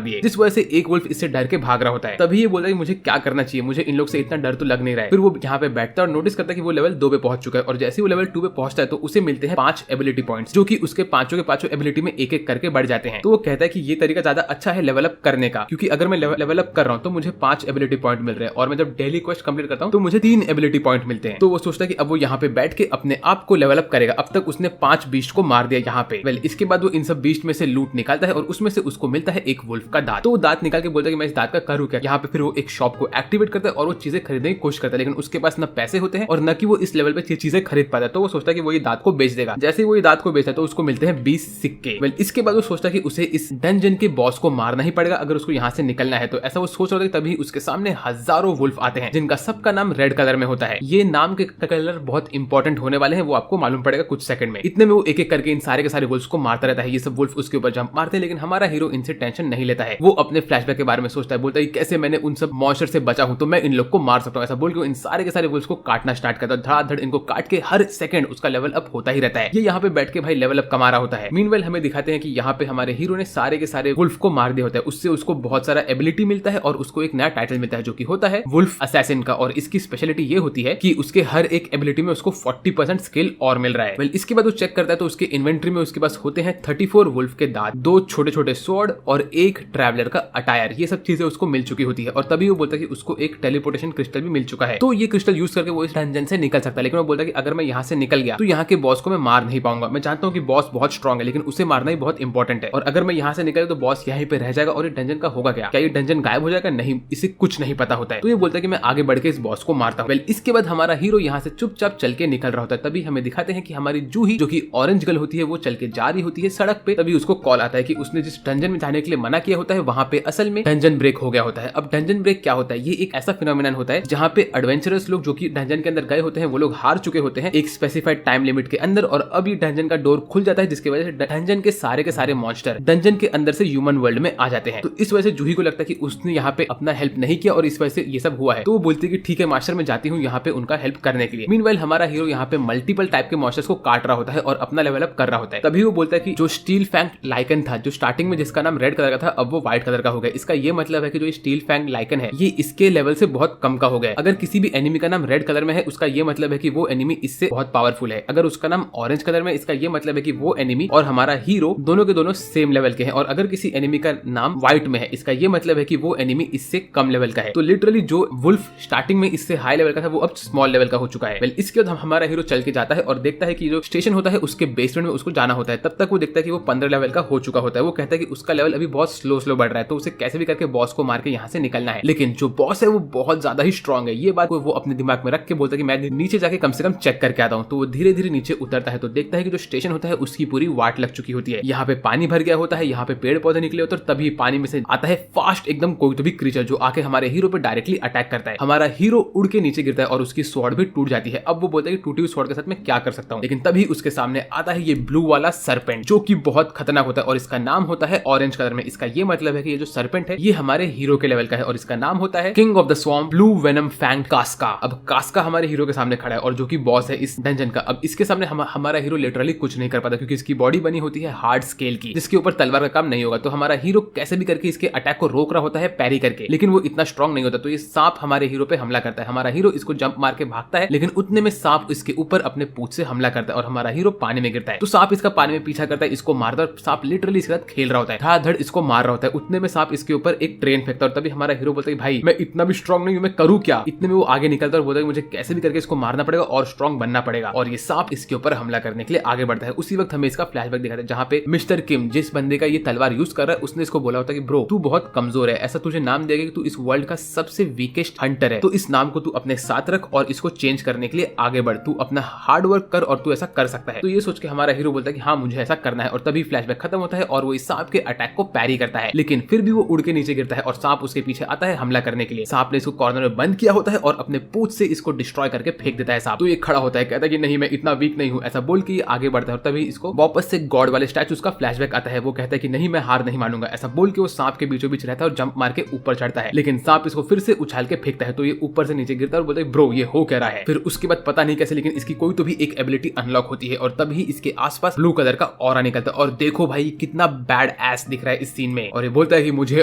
दिए, जिस वजह से एक वुल्फ इससे डर के भाग रहा होता है। तभी ये बोलता है कि मुझे क्या करना चाहिए, मुझे इन लोग से इतना डर तो लग नहीं रहा है। फिर वो यहाँ पे बैठता है और नोटिस करता है कि वो लेवल 2 पे पहुंच चुका है, और जैसे वो लेवल 2 पे पहुंचता है तो उसे मिलते हैं 5 एबिलिटी पॉइंट्स, जो कि उसके पांचों के पांचों एबिलिटी में एक एक करके बढ़ जाते हैं। तो वो कहता है कि ये तरीका ज्यादा अच्छा है लेवल अप करने का, क्योंकि अगर मैं लेवल अप कर रहा हूँ तो मुझे 5 एबिलिटी पॉइंट मिल रहे हैं, और मैं जब डेली क्वेस्ट कंप्लीट करता हूँ तो मुझे 3 एबिलिटी पॉइंट मिलते हैं। तो वो सोचता है कि अब वो यहाँ पे बैठ के अपने आप को लेवल अप करेगा। अब तक उसने 5 बीस्ट को मार दिया यहाँ पे। वेल, इसके बाद वो इन सब बीस्ट में से लूट निकालता है, और उसमें से उसको मिलता है एक वुल्फ का दांत। तो वो दांत निकाल के बोलता है कि मैं इस दांत का करूँ क्या। यहाँ पे फिर वो एक शॉप को एक्टिवेट करता है और वो चीजें खरीदने की कोशिश करता है, लेकिन उसके पास न पैसे होते हैं और न कि वो इस लेवल पे चीजें खरीद पाता है। तो वो सोचता है कि वो ये दांत को बेच देगा। जैसे ही वो ये दांत को बेचता है तो उसको मिलते हैं 20 सिक्के। वेल, इसके बाद वो सोचता है कि उसे इस डंजन के बॉस को मारना ही पड़ेगा अगर उसको यहाँ से निकलना है। तो ऐसा वो सोच रहा था, तभी उसके सामने हजारों वुल्फ आते हैं, जिनका सबका नाम रेड कलर में होता है। ये नाम के कलर बहुत इंपॉर्टेंट होने वाले हैं, वो आपको मालूम पड़ेगा कुछ सेकंड में। इतने में वो एक एक करके इन सारे के सारे वुल्फ को मारता रहता है। ये सब वुल्फ उसके ऊपर जंप मारते हैं, लेकिन हमारा हीरो इनसे टेंशन नहीं लेता है। वो अपने फ्लैशबैक के बारे में सोचता है, बोलता है कैसे मैंने उन सब मॉन्स्टर से बचा हूं तो मैं इन लोग को मार सकता हूं। ऐसा बोल के इन सारे के सारे वुल्फ को काटना स्टार्ट करता है। धड़ाधड़ इनको काट के हर सेकंड उसका लेवल अप होता ही रहता है। ये यहाँ पे बैठ के भाई लेवल अप कमा रहा होता है। मीनवेल हमें दिखाते हैं कि यहाँ पे हमारे हीरो ने सारे के सारे वुल्फ को मार दिया होता है। उससे उसको बहुत सारा एबिलिटी मिलता है और उसको एक नया टाइटल मिलता है, जो कि होता है वुल्फ असैसिन का। और इसकी स्पेशलिटी ये होती है कि उसके हर एक एबिलिटी में उसको 40% स्किल और मिल रहा है। वेल, इसके बाद वो चेक करता है तो उसके इन्वेंट्री में उसके पास होते हैं 34 वुल्फ के दांत, 2 छोटे छोटे स्वॉर्ड और एक ट्रैवलर का अटायर। ये सब चीजें उसको मिल चुकी होती है। और तभी वो बोलता है कि उसको एक टेलीपोर्टेशन क्रिस्टल भी मिल चुका है, तो ये क्रिस्टल यूज करके वो इस डंजन से निकल सकता है। लेकिन वो बोलता है कि अगर मैं यहाँ से निकल गया तो यहाँ के बॉस को मैं मार नहीं पाऊंगा। मैं जानता हूँ कि बॉस बहुत स्ट्रॉन्ग है, लेकिन उसे मारना ही बहुत इंपॉर्टेंट है। और अगर मैं यहाँ से निकल तो बॉस यहीं पे रह जाएगा और ये डंजन का होगा क्या ये डंजन गायब हो जाएगा? नहीं, इसे कुछ नहीं पता होता है। तो ये बोलता है कि मैं आगे बढ़ के इस बॉस को मारता हूँ। वेल, इसके बाद हमारा हीरो यहाँ से चुपचाप चल के निकल रहा होता है। तभी हमें दिखाते हैं कि हमारी जूही, जो कि ऑरेंज गर्ल होती है, वो चल के जा रही होती है सड़क पे। तभी उसको कॉल आता है कि उसने जिस डंजन में जाने के लिए मना किया होता है वहां पे असल में डंजन ब्रेक हो गया होता है। अब डंजन ब्रेक क्या होता है? ये एक ऐसा फिनोमिनन होता है जहाँ पे एडवेंचरस लोग जो कि डंजन के अंदर गए होते हैं वो लोग हार चुके होते हैं एक स्पेसिफाइड टाइम लिमिट के अंदर, और अब ये डंजन का डोर खुल जाता है, जिसकी वजह से डंजन के सारे मॉन्स्टर डंजन के अंदर से ह्यूमन वर्ल्ड में आ जाते हैं। तो इस वजह से जूही को लगता है कि उसने यहाँ पे अपना हेल्प नहीं किया और इस वजह से ये सब हुआ है। तो वो बोलती है कि ठीक है मास्टर, मैं जाती हूँ यहाँ पे उनका हेल्प करने के लिए। मीनवाइल हमारा हीरो यहाँ पे मल्टीपल टाइप के मॉन्स्टर्स को काट रहा होता है और अपना लेवल अप कर रहा होता है। तभी वो बोलता है कि जो स्टील फैंग लाइकन था, जो स्टार्टिंग में जिसका नाम रेड कलर का था, अब वो व्हाइट कलर का हो गया। इसका ये मतलब है कि जो स्टील फैंग लाइकन है ये इसके लेवल से बहुत कम का हो गया। अगर किसी भी एनिमी का नाम रेड कलर में है उसका ये मतलब है कि वो एनिमी इससे बहुत पावरफुल है। अगर उसका नाम ऑरेंज कलर में, इसका ये मतलब है कि वो एनिमी और हमारा हीरो दोनों के दोनों सेम लेवल के हैं। और अगर किसी एनिमी का नाम व्हाइट में है, इसका ये मतलब है कि वो एनिमी इससे कम लेवल का है। तो लिटरली जो वुल्फ स्टार्टिंग में इससे हाई लेवल का था वो अब स्मॉल लेवल का हो चुका है। वेल, इसके बाद हमारा हीरो चल के जाता है और देखता है कि जो स्टेशन होता है उसके बेसमेंट में उसको जाना होता है। तब तक वो देखता है कि वो 15 लेवल का हो चुका होता है। वो कहता है कि उसका लेवल अभी बहुत स्लो बढ़ रहा है, तो उसे कैसे भी करके बॉस को मार के यहाँ से निकलना है। लेकिन जो बॉस है वो बहुत ज्यादा ही स्ट्रॉन्ग है। ये बात वो अपने दिमाग में रख के बोलता है कि मैं नीचे जाके कम से कम चेक करके आता हूँ। तो वो धीरे धीरे नीचे उतरता है तो देखता है कि जो स्टेशन होता है उसकी पूरी वाट लग चुकी होती है। यहाँ पे पानी भर गया होता है, यहाँ पे पेड़ पौधे निकले होते हैं, तभी पानी में से आता है फास्ट एकदम कोई तो भी क्रीचर जो आके हमारे हीरो पे डायरेक्टली अटैक करता है। हमारा हीरो उड़ के नीचे गिरता है और उसकी स्वॉर्ड भी टूट जाती है। अब वो बोलता है कि टूटी हुई स्वॉर्ड के साथ मैं क्या कर सकता हूँ, लेकिन तभी उसके सामने आता है ये ब्लू वाला सरपेंट, जो कि बहुत खतरनाक होता है और इसका नाम होता है ऑरेंज कलर में। इसका ये मतलब है कि ये जो सरपेंट है ये हमारे हीरो के लेवल का है और इसका नाम होता है king of the swamp blue venom fang Kaska. अब कास्का हमारे हीरो के सामने खड़ा है और जो कि बॉस है इस डंजन का। अब इसके सामने हमारा हीरो लिटरली कुछ नहीं कर पाता क्योंकि इसकी बॉडी बनी होती है हार्ड स्केल की, जिसके ऊपर तलवार का काम नहीं होगा। तो हमारा हीरो कैसे भी करके इसके अटैक को रोक रहा होता है पैरी करके, लेकिन वो इतना स्ट्रॉन्ग नहीं होता। तो ये सांप हमारे हीरो पे हमला करता है। हमारा हीरो इसको जंप मार के भागता है, लेकिन उतने में सांप इसके ऊपर अपने पूंछ से हमला करता है और हमारा हीरो पानी में गिरता है। तो सांप इसका पानी में पीछा करता है, इसको मारता है और सांप लिटरली इसके साथ खेल रहा होता है, धड़ाधड़ इसको मार रहा होता है। उतने में सांप इसके ऊपर एक ट्रेन फेंकता है और तभी हमारा हीरो बोलता है भाई मैं इतना भी स्ट्रॉन्ग नहीं हूं, मैं करूँ क्या। इतने में वो आगे निकलता है और बोलता है मुझे कैसे भी करके इसको मारना पड़ेगा और स्ट्रॉन्ग बनना पड़ेगा। और ये सांप इसके ऊपर हमला करने के लिए आगे बढ़ता है। उसी वक्त हमें इसका फ्लैशबैक दिखाता है जहाँ पे मिस्टर किम, जिस बंदे का ये तलवार यूज कर रहा है, उसने इसको बोला होता है कि ब्रो तू बहुत कमजोर है, ऐसा तुझे नाम देगा कि तू इस वर्ल्ड का सबसे वीकेस्ट हंटर है, तो इस नाम को तू अपने साथ रख और इसको चेंज करने के लिए आगे बढ़, तू अपना हार्ड वर्क कर और तू ऐसा कर सकता है। तो ये सोच के हमारा हीरो बोलता है कि हाँ मुझे ऐसा करना है और तभी फ्लैशबैक खत्म होता है और वो इस सांप के अटैक को पैरी करता है। लेकिन फिर भी वो उड़ के नीचे गिरता है और सांप उसके पीछे आता है हमला करने के लिए। सांप ने इसको कॉर्नर में बंद किया होता है और अपने पूंछ से इसको डिस्ट्रॉय करके फेंक देता है सांप। तो ये खड़ा होता है, कहता है कि नहीं मैं इतना वीक नहीं हूँ, ऐसा बोल के आगे बढ़ता है और तभी इसको वापस से गॉड वाले स्टैचू का फ्लैशबैक आता है। वो कहता है कि नहीं मैं हार नहीं मानूंगा, ऐसा बोल के वो सांप के बीचों बीच रहता है और जंप मार के ऊपर चढ़ता है। लेकिन सांप इसको फिर से उछाल के फेंकता है तो ये ऊपर से नीचे गिरता है और बोलता है ब्रो ये हो क्या रहा है। फिर उसके बाद पता नहीं कैसे लेकिन इसकी कोई तो भी एक एबिलिटी अनलॉक होती है और तभी इसके आसपास ब्लू कलर का ऑरा निकलता है। और देखो भाई कितना बैड एस दिख रहा है इस सीन में, और ये बोलता है कि मुझे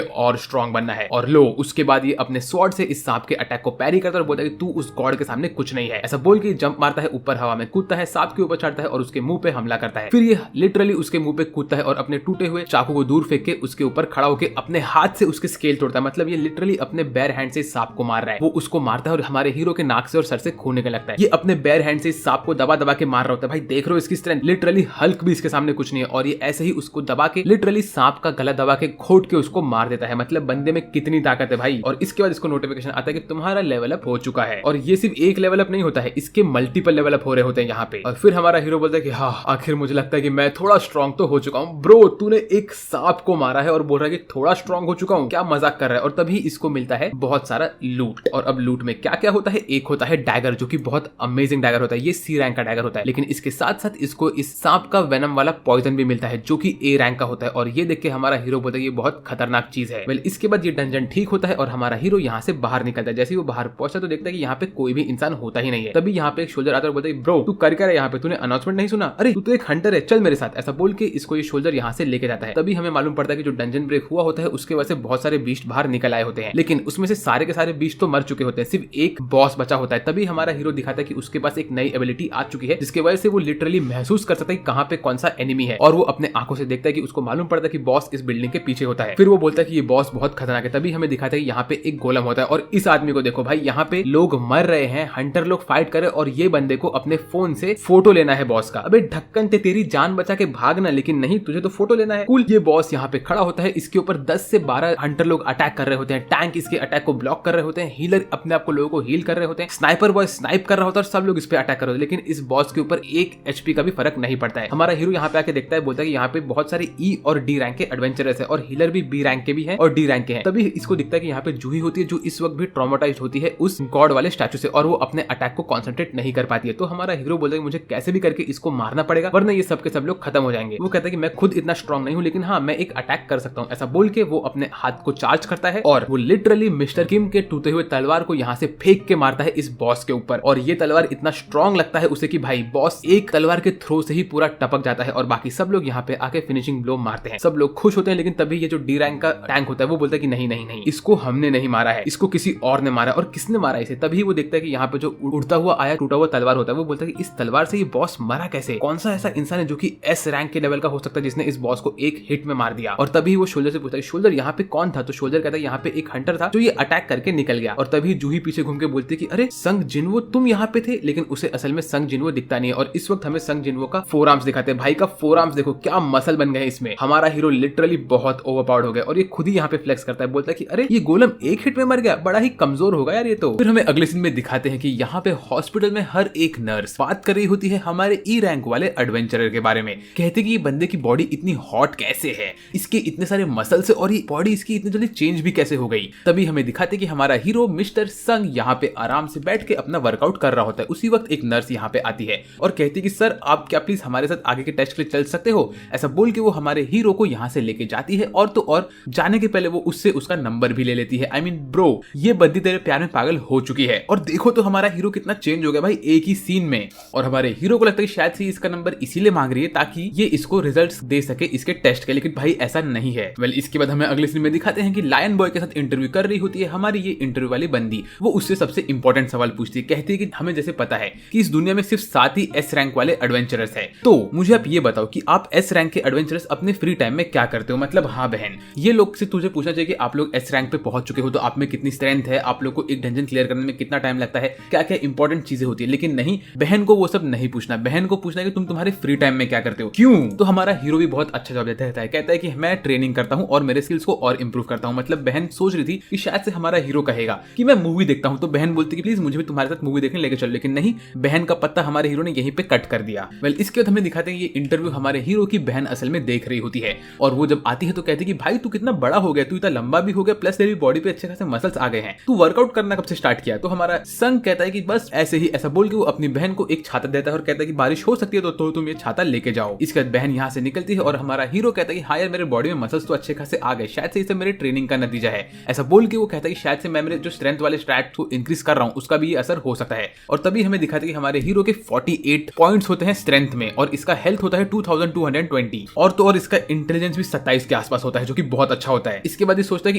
और स्ट्रॉन्ग बनना है। और लो उसके बाद ये अपने स्वॉर्ड से इस सांप के अटैक को पैरी करता है और बोलता है कि तू उस गॉड के सामने कुछ नहीं है। ऐसा बोल के जंप मारता है, ऊपर हवा में कूदता है, सांप के ऊपर चढ़ता है और उसके मुंह पे हमला करता है। फिर ये लिटरली उसके मुंह पे कूदता है और अपने टूटे हुए चाकू को दूर फेंक के उसके ऊपर खड़ा होकर अपने हाथ से उसके स्केल तोड़ता है। मतलब ये लिटरली अपने बेयर हैंड से सांप को मार रहा है। वो उसको मारता है और हमारे हीरो के नाक से और सर से खून निकलने लगता है। ये अपने बेयर हैंड से सांप को दबा दबा के मार रहा होता है। भाई देख रहे हो इसकी स्ट्रेंथ, लिटरली हल्क भी इसके सामने कुछ नहीं है। और ये ऐसे ही उसको दबा के लिटरली सांप का गला दबा के घोट के उसको मार देता है। मतलब बंदे में कितनी ताकत है भाई। और इसके बाद इसको नोटिफिकेशन आता है कि तुम्हारा लेवल अप हो चुका है। और ये सिर्फ एक लेवल अप नहीं होता है, इसके मल्टीपल लेवल अप हो रहे होते हैं यहाँ पे। और फिर हमारा हीरो बोलता है कि हाँ आखिर मुझे लगता है कि मैं थोड़ा स्ट्रॉन्ग तो हो चुका हूँ। ब्रो तूने एक सांप को मारा है और बोल रहा है कि थोड़ा स्ट्रॉन्ग हो चुका हूँ, क्या मजाक कर रहा है। और तभी इसको मिलता है बहुत सारा लूट। और अब लूट में क्या क्या होता है, एक होता है डैगर जो कि बहुत अमेजिंग डैगर होता है। ये सी रैंक का डैगर होता है, लेकिन इसके साथ साथ इसको इस सांप का वेनम वाला पॉइजन भी मिलता है जो कि ए रैंक का होता है। और ये देख के हमारा हीरो बोलता है ये बहुत खतरनाक चीज है। वेल इसके बाद ये डंजन ठीक होता है और हमारा हीरो यहाँ से बाहर निकलता है। जैसे ही वो बाहर पहुंचता तो देखता है कि यहाँ पे कोई भी इंसान होता ही नहीं है। तभी यहाँ पे एक सोल्जर आता है और बोलता है ब्रो तू कर क्या रहा है यहाँ पे, तूने अनाउंसमेंट नहीं सुना, अरे तू तो एक हंटर है, चल मेरे साथ। ऐसा बोल के इसको ये सोल्जर यहाँ से लेके जाता है। तभी हमें मालूम पड़ता है कि जो डंजन ब्रेक हुआ होता है उसके वजह से बहुत सारे बीस्ट बाहर निकल आए होते हैं, लेकिन उसमें से सारे के सारे बीस्ट तो मर चुके होते हैं, सिर्फ एक बॉस बचा होता है। तभी हमारा हीरो दिखाता है कि उसके पास एक नई एबिलिटी आ चुकी है जिसकी वजह से वो लिटरली महसूस कर सकता है कहाँ पे कौन सा एनिमी है। और वो अपने आंखों से देखता है कि उसको मालूम पड़ता है कि बॉस इस बिल्डिंग के पीछे होता है। फिर वो बोलता है कि ये बॉस बहुत खतरनाक है। तभी हमें दिखाता है कि यहाँ पे एक गोलम होता है और इस आदमी को देखो भाई, यहाँ पे लोग मर रहे हैं, हंटर लोग फाइट कर रहे हैं और ये बंदे को अपने फोन से फोटो लेना है बॉस का। अबे ढक्कन ते तेरी जान बचा के भागना, लेकिन नहीं तुझे तो फोटो लेना है। कूल। ये बॉस यहाँ पे खड़ा होता है, इसके ऊपर 10 से 12 हंटर लोग अटैक कर रहे होते हैं, टैंक इसके अटैक को ब्लॉक कर रहे होते हैं, हीलर अपने आप को लोगों को हील कर रहे होते हैं, स्नाइपर बॉय स्नाइप कर रहा होता है और सब लोग इस पे अटैक कर रहे होते हैं, लेकिन इस बॉस के ऊपर 1 HP का भी फर्क नहीं पड़ता है। हमारा हीरो यहाँ पे आके देखता है, बोलता है कि यहाँ पे बहुत सारे E और D रैंक के एडवेंचरर्स है और हीलर भी B रैंक के भी है और D रैंक के हैं। तभी इसको दिखता है कि यहाँ पे जूही होती है जो इस वक्त भी ट्रॉमेटाइज्ड होती है उस गॉड वाले स्टैचू से और वो अपने अटैक को कॉन्सेंट्रेट नहीं कर पाती है। तो हमारा हीरो बोलता है कि मुझे कैसे भी करके इसको मारना पड़ेगा वरना ये सब के सब लोग खत्म हो जाएंगे। वो कहता है कि मैं खुद इतना स्ट्रॉन्ग नहीं हूँ, लेकिन हाँ मैं एक अटैक कर सकता हूँ। ऐसा बोल के वो अपने हाथ को चार्ज करता है और वो लिटरली मिस्टर किम के टूटे हुए तलवार को यहाँ से फेंक के मारता है इस बॉस के ऊपर। और ये तलवार इतना स्ट्रॉन्ग लगता है उसे कि भाई बॉस एक तलवार के थ्रो से ही पूरा टपक जाता है और बाकी सब लोग यहाँ पे आके फिनिशिंग ब्लो मारते हैं। सब लोग खुश होते हैं, लेकिन तभी ये जो डी रैंक का टैंक होता है वो बोलता है कि नहीं नहीं नहीं, इसको हमने नहीं मारा है, इसको किसी और ने मारा। और किसने मारा इसे? तभी वो देखता है कि यहाँ पे जो उड़ता हुआ आया टूटा हुआ तलवार होता है, वो बोलता है कि इस तलवार से ये बॉस मरा कैसे? कौन सा ऐसा इंसान है जो कि एस रैंक के लेवल का हो सकता है जिसने इस बॉस को एक हिट में मार दिया? और तभी वो शोल्डर से पूछता है शोल्डर यहाँ पे कौन था? तो शोल्डर कहता है यहाँ पे एक हंटर था जो ये अटैक करके निकल गया। और तभी जूही पीछे घूम के बोलती है कि अरे संग जिनवो तुम यहाँ पे थे, लेकिन उसे असल में संग जिनवो दिखता नहीं है। और इस वक्त हमें संग जिनवो का 4 आर्म्स दिखाते हैं। भाई का 4 आर्म्स देखो क्या मसल बन गए इसमें। हमारा हीरो लिटरली बहुत ओवरपावर्ड हो गया और ये खुद ही यहाँ पे फ्लेक्स करता है, बोलता है कि अरे ये गोलम एक हिट में मर गया, बड़ा ही कमजोर होगा यार ये तो। फिर हमें अगले सीन में दिखाते हैं कि यहाँ पे हॉस्पिटल में हर एक नर्स बात कर रही होती है हमारे ई रैंक वाले एडवेंचरर के बारे में। कहते कि ये बंदे की बॉडी इतनी हॉट कैसे है, इसके इतने सारे मसल्स है और ये बॉडी इसकी इतनी जल्दी चेंज भी कैसे हो गई। तभी हमें दिखाते कि हमारा हीरो मिस्टर संग यहाँ पे आराम से बैठ के अपना वर्कआउट कर रहा होता है। उसी वक्त एक नर्स यहाँ पे आती है और कहती है कि सर आप क्या प्लीज हमारे साथ आगे के टेस्ट के लिए चल सकते हो? ऐसा बोल के वो हमारे हीरो को यहाँ से लेके जाती है और तो और जाने के पहले वो उससे उसका नंबर भी ले लेती है। आई मीन ब्रो ये बंदी तेरे प्यार में पागल हो चुकी है। और देखो तो हमारा हीरो कितना चेंज हो गया भाई एक ही सीन में। और हमारे हीरो को लगता है कि शायद से इसका नंबर इसीलिए मांग रही है ताकि ये इसको रिजल्ट्स दे सके इसके टेस्ट के, लेकिन भाई ऐसा नहीं है। वेल इसके बाद हमें अगले सीन में दिखाते हैं कि लायन बॉय के साथ इंटरव्यू कर रही होती है हमारी ये इंटरव्यू वाली बंदी। वो उससे सबसे इंपॉर्टेंट सवाल पूछती है, कहती है कि हमें जैसे पता है कि इस दुनिया में सिर्फ 7 ही एस रैंक वाले एडवेंचरर्स है, तो मुझे आप ये बताओ कि आप एस रैंक के एडवेंचरर्स अपने फ्री टाइम में क्या करते हो? मतलब हाँ बहन, ये लोग से तुझे पूछना चाहिए कि आप लोग एस रैंक पे पहुंच चुके हो तो आप में कितनी स्ट्रेंथ है, आप लोग को एक डंजन क्लियर करने में कितना टाइम लगता है, क्या क्या इंपॉर्टेंट चीजें होती है। लेकिन नहीं, बहन को वो सब नहीं पूछना। बहन को पूछना है कि तुम तुम्हारे फ्री टाइम में क्या करते हो। क्यों? तो हमारा हीरो भी बहुत अच्छा जवाब देता है, कहता है कि मैं ट्रेनिंग करता हूँ और मेरे स्किल्स को और इंप्रूव करता हूँ। मतलब बहन सोच रही थी कि शायद से हमारा हीरो कहेगा कि मैं मूवी देखता हूँ, तो बहन बोलती कि प्लीज मुझे भी तुम्हारे साथ मूवी देखने लेके चलो, लेकिन नहीं, बहन का पत्ता हमारे हीरो ने यहीं पे कट कर दिया। वेल इसके बाद हमें दिखाते हैं ये इंटरव्यू हमारे हीरो की बहन असल में देख रही होती है और वो जब आती है तो कहती है कि भाई तू कितना बड़ा हो गया, तू इतना लंबा भी हो गया, प्लस तेरी बॉडी पे अच्छे खासे मसल्स आ गए हैं, तू वर्कआउट करना कब से स्टार्ट किया? तो हमारा संग कहता है कि बस ऐसे ही। ऐसा बोल के वो अपनी बहन को एक छाता देता है और कहता है कि बारिश हो सकती है तो तुम ये छाता लेके जाओ। इसके बाद बहन यहाँ से निकलती है और हमारा हीरो कहता है कि हाँ यार मेरे बॉडी में मसल्स तो अच्छे खासे आ गए, शायद से इसे मेरे ट्रेनिंग का नतीजा है। ऐसा बोल के वो कहता है कि शायद से मैं मेरे जो स्ट्रेंथ वाले स्ट्रैट को इंक्रीज कर रहा हूँ उसका भी ये असर हो सकता है। और तभी हमें दिखाते हैं कि हमारे हीरो के 48 पॉइंट्स होते हैं स्ट्रेंथ में और इसका हेल्थ होता है 2220 और तो और इसका इंटेलिजेंस भी 27 के आसपास होता है जो कि बहुत अच्छा होता है। इसके बाद ये सोचता है कि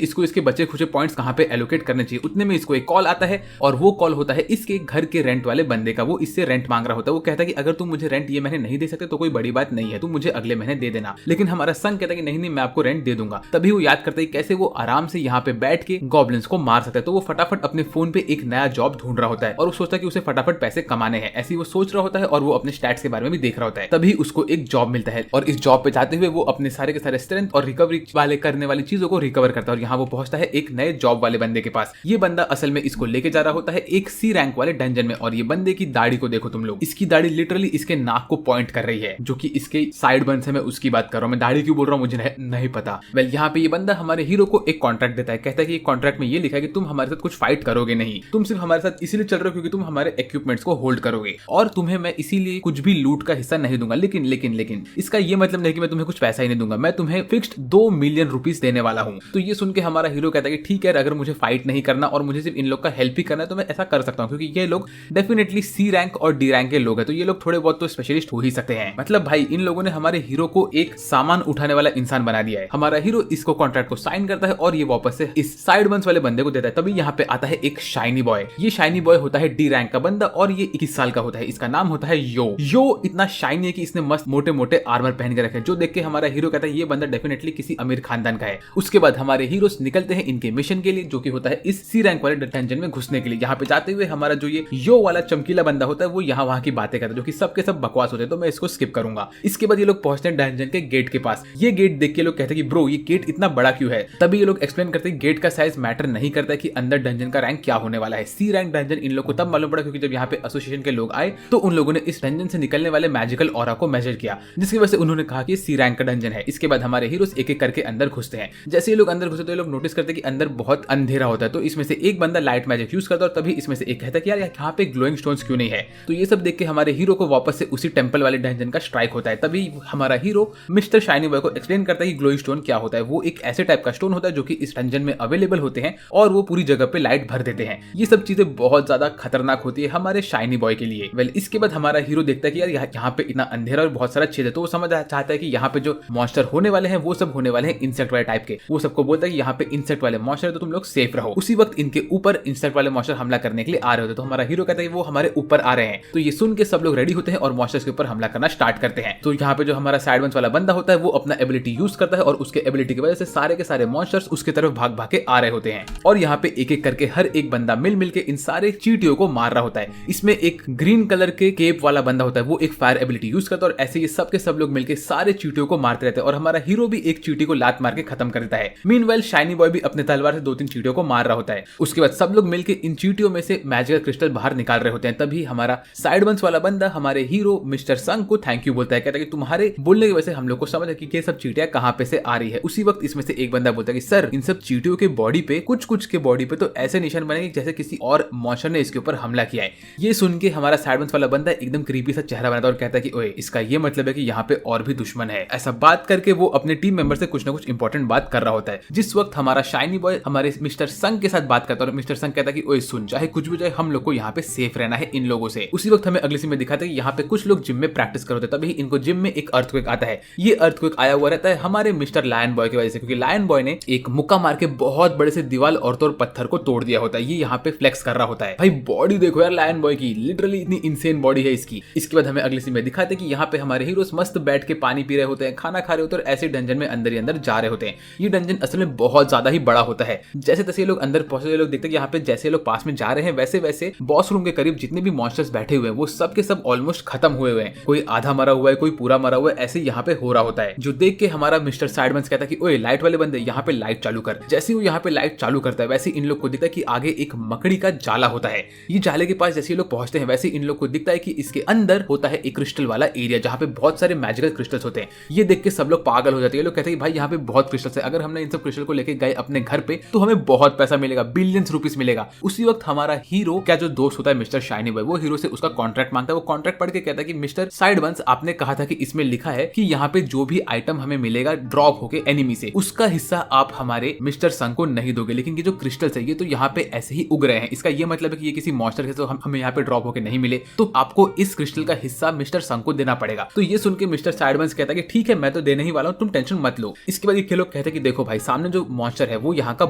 इसको इसके बचे खुचे पॉइंट्स कहां पे एलोकेट करने चाहिए। उतने में इसको एक कॉल आता है और वो कॉल होता है इसके घर के रेंट वाले बंदे का। वो इससे रेंट मांग रहा होता है। वो कहता है कि अगर तुम मुझे रेंट ये महीने नहीं दे सकते तो कोई बड़ी बात नहीं है, तुम मुझे अगले महीने दे देना। लेकिन हमारा सन कहता है कि नहीं मैं आपको रेंट दे दूंगा। तभी वो याद करता है कैसे वो आराम से यहाँ पे बैठ के गॉब्लिन्स को मार सकता है। तो वो फटाफट अपने फोन पे एक नया जॉब ढूंढ रहा होता है और वो सोचता है कि उसे फटाफट पैसे कमाने हैं। ऐसे वो सोच रहा होता है और वो अपने स्टैट्स के बारे में भी देख रहा होता है। तभी उसको एक जॉब मिलता है और इस जॉब पे जाते हुए वो अपने सारे के सारे स्ट्रेंथ और रिकवरी वाले करने वाली चीजों को रिकवर करता है। और यहाँ वो पहुंचता है एक नए जॉब वाले बंदे के पास। ये बंदा असल में इसको लेके जा रहा होता है एक सी रैंक वाले डंजन में। और ये बंदे की दाढ़ी को देखो तुम लोग, इसकी दाढ़ी लिटरली इसके नाक को पॉइंट कर रही है, जो कि इसके साइड बन से मैं उसकी बात कर रहा हूँ। मैं दाढ़ी क्यों बोल रहा हूँ मुझे नहीं पता। वेल यहाँ पे ये बंदा हमारे हीरो को एक कॉन्ट्रैक्ट देता है। कहता है कि कॉन्ट्रैक्ट में ये लिखा है कि तुम हमारे साथ कुछ फाइट करोगे नहीं, तुम सिर्फ हमारे साथ इसीलिए चल रहे हो क्योंकि तुम हमारे इक्विपमेंट्स को होल्ड करोगे और तुम्हें मैं इसीलिए कुछ भी लूट का हिस्सा नहीं दूंगा। लेकिन लेकिन लेकिन इसका ये मतलब नहीं कि मैं तुम्हें कुछ पैसा ही नहीं दूंगा, मैं तुम्हें फिक्स्ड 2 मिलियन रुपीस देने वाला हूँ। तो ये सुन के हमारा हीरो कहता है कि ठीक है, अगर मुझे फाइट नहीं करना और मुझे सिर्फ इन लोग का हेल्प ही करना है तो मैं ऐसा कर सकता हूँ, क्योंकि ये लोग डेफिनेटली सी रैंक और डी रैंक के लोग हैं, तो ये लोग थोड़े बहुत तो स्पेशलिस्ट हो ही सकते हैं। मतलब भाई इन लोगों ने हमारे हीरो को एक सामान उठाने वाला इंसान बना दिया है। हमारा हीरो इसको कॉन्ट्रैक्ट को साइन करता है और ये वापस से इस साइड बंस वाले बंदे को देता है। तभी यहाँ पे आता है एक शाइनी बॉय। ये शाइनी बॉय होता है डी रैंक का बंदा और ये 21 साल का होता है। इसका नाम होता है यो इतना शाइनी है कि इसने मस्त मोटे मोटे आर्मर पहन के रखे, जो देख के हमारा हीरो कहता है ये बंदा डेफिनेटली किसी अमीर खानदान का है। उसके बाद हमारे हीरोज निकलते हैं इनके मिशन के लिए, जो कि होता है इस सी रैंक वाले डंजन में घुसने के लिए। यहाँ पे जाते हुए हमारा जो ये यो वाला चमकीला बंदा होता है वो यहाँ वहां की बातें करता है, जो कि सबके सब बकवास होते हैं, तो मैं इसको स्किप करूंगा। इसके बाद ये लोग पहुंचते हैं डंजन के गेट के पास। ये गेट देख के लोग कहते हैं कि ब्रो ये गेट इतना बड़ा क्यों है। तभी ये लोग एक्सप्लेन करते हैं गेट का साइज मैटर नहीं करता है कि अंदर डंजन का रैंक क्या होने वाला है। सी रैंक डंजन इन लोग को तब मालूम पड़ा क्योंकि जब यहाँ पे एसोसिएशन के लोग आए तो उन लोगों ने इस डंजन से निकलने वाले मैजिकल ऑरा को मेजर किया, जिसकी वजह से उन्होंने कहा कि सी रैंक का डंजन है। इसके बाद हमारे हीरोज एक एक करके अंदर घुसते हैं। जैसे ये लोग अंदर घुसते तो ये लोग नोटिस करते हैं कि अंदर बहुत अंधेरा होता है। तो इसमें से एक बंदा लाइट मैजिक यूज करता है और तभी इसमें से एक कहता है कि यार यहाँ पे ग्लोइंग स्टोन्स क्यों नहीं है। तो ये सब देख के हमारे हीरो को वापस से उसी टेंपल वाले डंजन का स्ट्राइक होता है। तभी हमारा हीरो मिस्टर शाइनी बॉय को एक्सप्लेन करता है कि ग्लोइंग स्टोन क्या होता है। वो एक ऐसे टाइप का स्टोन होता है जो कि इस डंजन में अवेलेबल होते हैं और वो पूरी जगह पे लाइट भर देते हैं। ये सब चीजें बहुत ज्यादा खतरनाक होती है हमारे शाइनी बॉय के लिए। वेल इसके बाद हमारा हीरो देखता है कि यार यहाँ पे इतना अंधेरा और बहुत सारा छेद है, तो वो समझ चाहता है कि यहाँ पे जो मॉन्स्टर होने वाले हैं वो सब होने वाले हैं इंसेक्ट वाले टाइप के। वो सबको बोलता है कि यहाँ पे इंसेक्ट वाले मॉन्स्टर है तो तुम लोग सेफ रहो। उसी वक्त इनके ऊपर इंसेक्ट वाले मॉन्स्टर हमला करने के लिए आ रहे होते, तो हमारा हीरो कहता है कि वो हमारे ऊपर आ रहे हैं। तो ये सुन के सब लोग रेडी होते हैं और मॉन्स्टर्स के ऊपर हमला करना स्टार्ट करते हैं। तो यहाँ पे जो हमारा साइड वंस वाला बंदा होता है वो अपना एबिलिटी यूज करता है और उसके एबिलिटी की वजह से सारे के सारे मॉन्स्टर्स उसके तरफ भाग भाग के आ रहे होते हैं। और यहाँ पे एक एक करके हर एक बंदा मिल के इन सारे चींटियों को मार रहा होता है। इसमें एक ग्रीन कलर के केप वाला बंदा होता है, वो एक फायर एबिलिटी यूज करता है और ऐसे ये सब के सब लोग मिलकर सारे चींटियों को मारते रहते हैं और हमारा हीरो भी एक चींटी को लात मार के खत्म कर देता है। मीनवाइल शाइनी बॉय भी अपने तलवार से 2-3 चींटियों को मार रहा होता है। उसके बाद सब लोग मिलकर इन चींटियों में से मैजिकल क्रिस्टल बाहर निकाल रहे होते हैं। तभी हमारा साइड वंस वाला बंदा हमारे हीरो मिस्टर संग को थैंक यू बोलता है। कहता है कि तुम्हारे बोलने की वजह से हम लोग को समझ है कि ये सब चींटियां कहां पे से आ रही है। उसी वक्त इसमें से एक बंदा बोलता है कि सर इन सब चींटियों के बॉडी पे कुछ के बॉडी पे तो ऐसे निशान बनेंगे जैसे किसी और मॉन्स्टर ने इसके ऊपर हमला किया है। ये सुन के हमारा साइड वंस वाला बंदा एकदम क्रीपी सा चेहरा बनाता है और कहता है कि ओए इसका ये मतलब है कि यहाँ पे और भी दुश्मन है। ऐसा बात करके वो अपने टीम मेंबर से कुछ ना कुछ इंपॉर्टेंट बात कर रहा होता है। जिस वक्त हमारा शाइनी बॉय हमारे मिस्टर संग के साथ बात करता है और मिस्टर संग कहता है कि ओए सुन, चाहे कुछ भी जाए हम लोग को यहाँ पे सेफ रहना है इन लोगों से। उसी वक्त हमें अगले सीन में दिखाता है कि यहाँ पे कुछ लोग जिम में प्रैक्टिस कर रहे होते हैं। तभी इनको जिम में एक अर्थक्वेक आता है। ये अर्थक्वेक आया हुआ रहता है हमारे मिस्टर लायन बॉय की वजह से, क्योंकि लायन बॉय ने एक मुक्का मार के बहुत बड़े से दीवार और तो पत्थर को तोड़ दिया होता है। ये यहाँ पे फ्लेक्स कर रहा होता है। भाई बॉडी देखो यार लायन बॉय की, लिटरली इतनी इंसेन बॉडी है इसकी। इसके बाद हमें अगले सीन में दिखाते हैं कि यहाँ पे हमारे हीरोज मस्त बैठ के पानी पी रहे होते हैं, खाना खा रहे होते हैं और ऐसे डंजन में अंदर ही अंदर जा रहे होते हैं। ये डंजन असल में बहुत ज्यादा ही बड़ा होता है। जैसे तैसे लोग अंदर पहुंचे, लोग देखते हैं यहाँ पे जैसे लोग पास में जा रहे हैं वैसे वैसे बॉस रूम के करीब जितने भी मॉन्स्टर्स बैठे हुए हैं वो सब के सब ऑलमोस्ट खत्म हुए हुए हैं। कोई आधा मरा हुआ है, कोई पूरा मरा हुआ है, ऐसे यहाँ पे हो रहा होता है। जो देख के हमारा मिस्टर साइडमंस कहता है कि ओए लाइट वाले बंदे यहाँ पे लाइट चालू कर। जैसे वो यहाँ पे लाइट चालू करता है वैसे इन लोग को दिखता है कि आगे एक मकड़ी का जाला होता है। ये जाले के पास जैसे लोग पहुंचते हैं वैसे इन लोग को दिखता है कि इसके अंदर होता है एक क्रिस्टल वाला एरिया जहाँ पे बहुत सारे मैजिकल क्रिस्टल्स होते हैं। ये देख के सब लोग पागल हो जाते हैं। लोग कहते हैं भाई यहाँ पे बहुत क्रिस्टल्स है, अगर हमने इन सब क्रिस्टल को लेके गए अपने घर पे तो हमें बहुत पैसा मिलेगा, बिलियंस रुपीस मिलेगा। उसी वक्त हमारा हीरो का जो दोस्त होता है मिस्टर शाइनी बॉय, वो हीरो से उसका कॉन्ट्रैक्ट मांगता है। वो कॉन्ट्रैक्ट पढ़ के कहता है कि मिस्टर साइडवंस आपने कहा था कि इसमें लिखा है कि यहाँ पे जो भी आइटम हमें मिलेगा ड्रॉप होके एनिमी से, उसका हिस्सा आप हमारे मिस्टर संग को नहीं दोगे, लेकिन ये जो क्रिस्टल्स है ये तो यहाँ पे ऐसे ही उग रहे हैं। इसका ये मतलब है कि ये किसी मॉन्स्टर के तो हमें यहाँ पे ड्रॉप होके नहीं नहीं मिले तो आपको इस क्रिस्टल का हिस्सा मिस्टर संग को देना पड़ेगा। तो ये सुन के मिस्टर साइडमैन कहता है कि ठीक है, मैं तो देने ही वाला हूँ, तुम टेंशन मत लो। इसके बाद ये लोग कहते हैं कि देखो भाई, सामने जो मॉन्स्टर है वो यहाँ का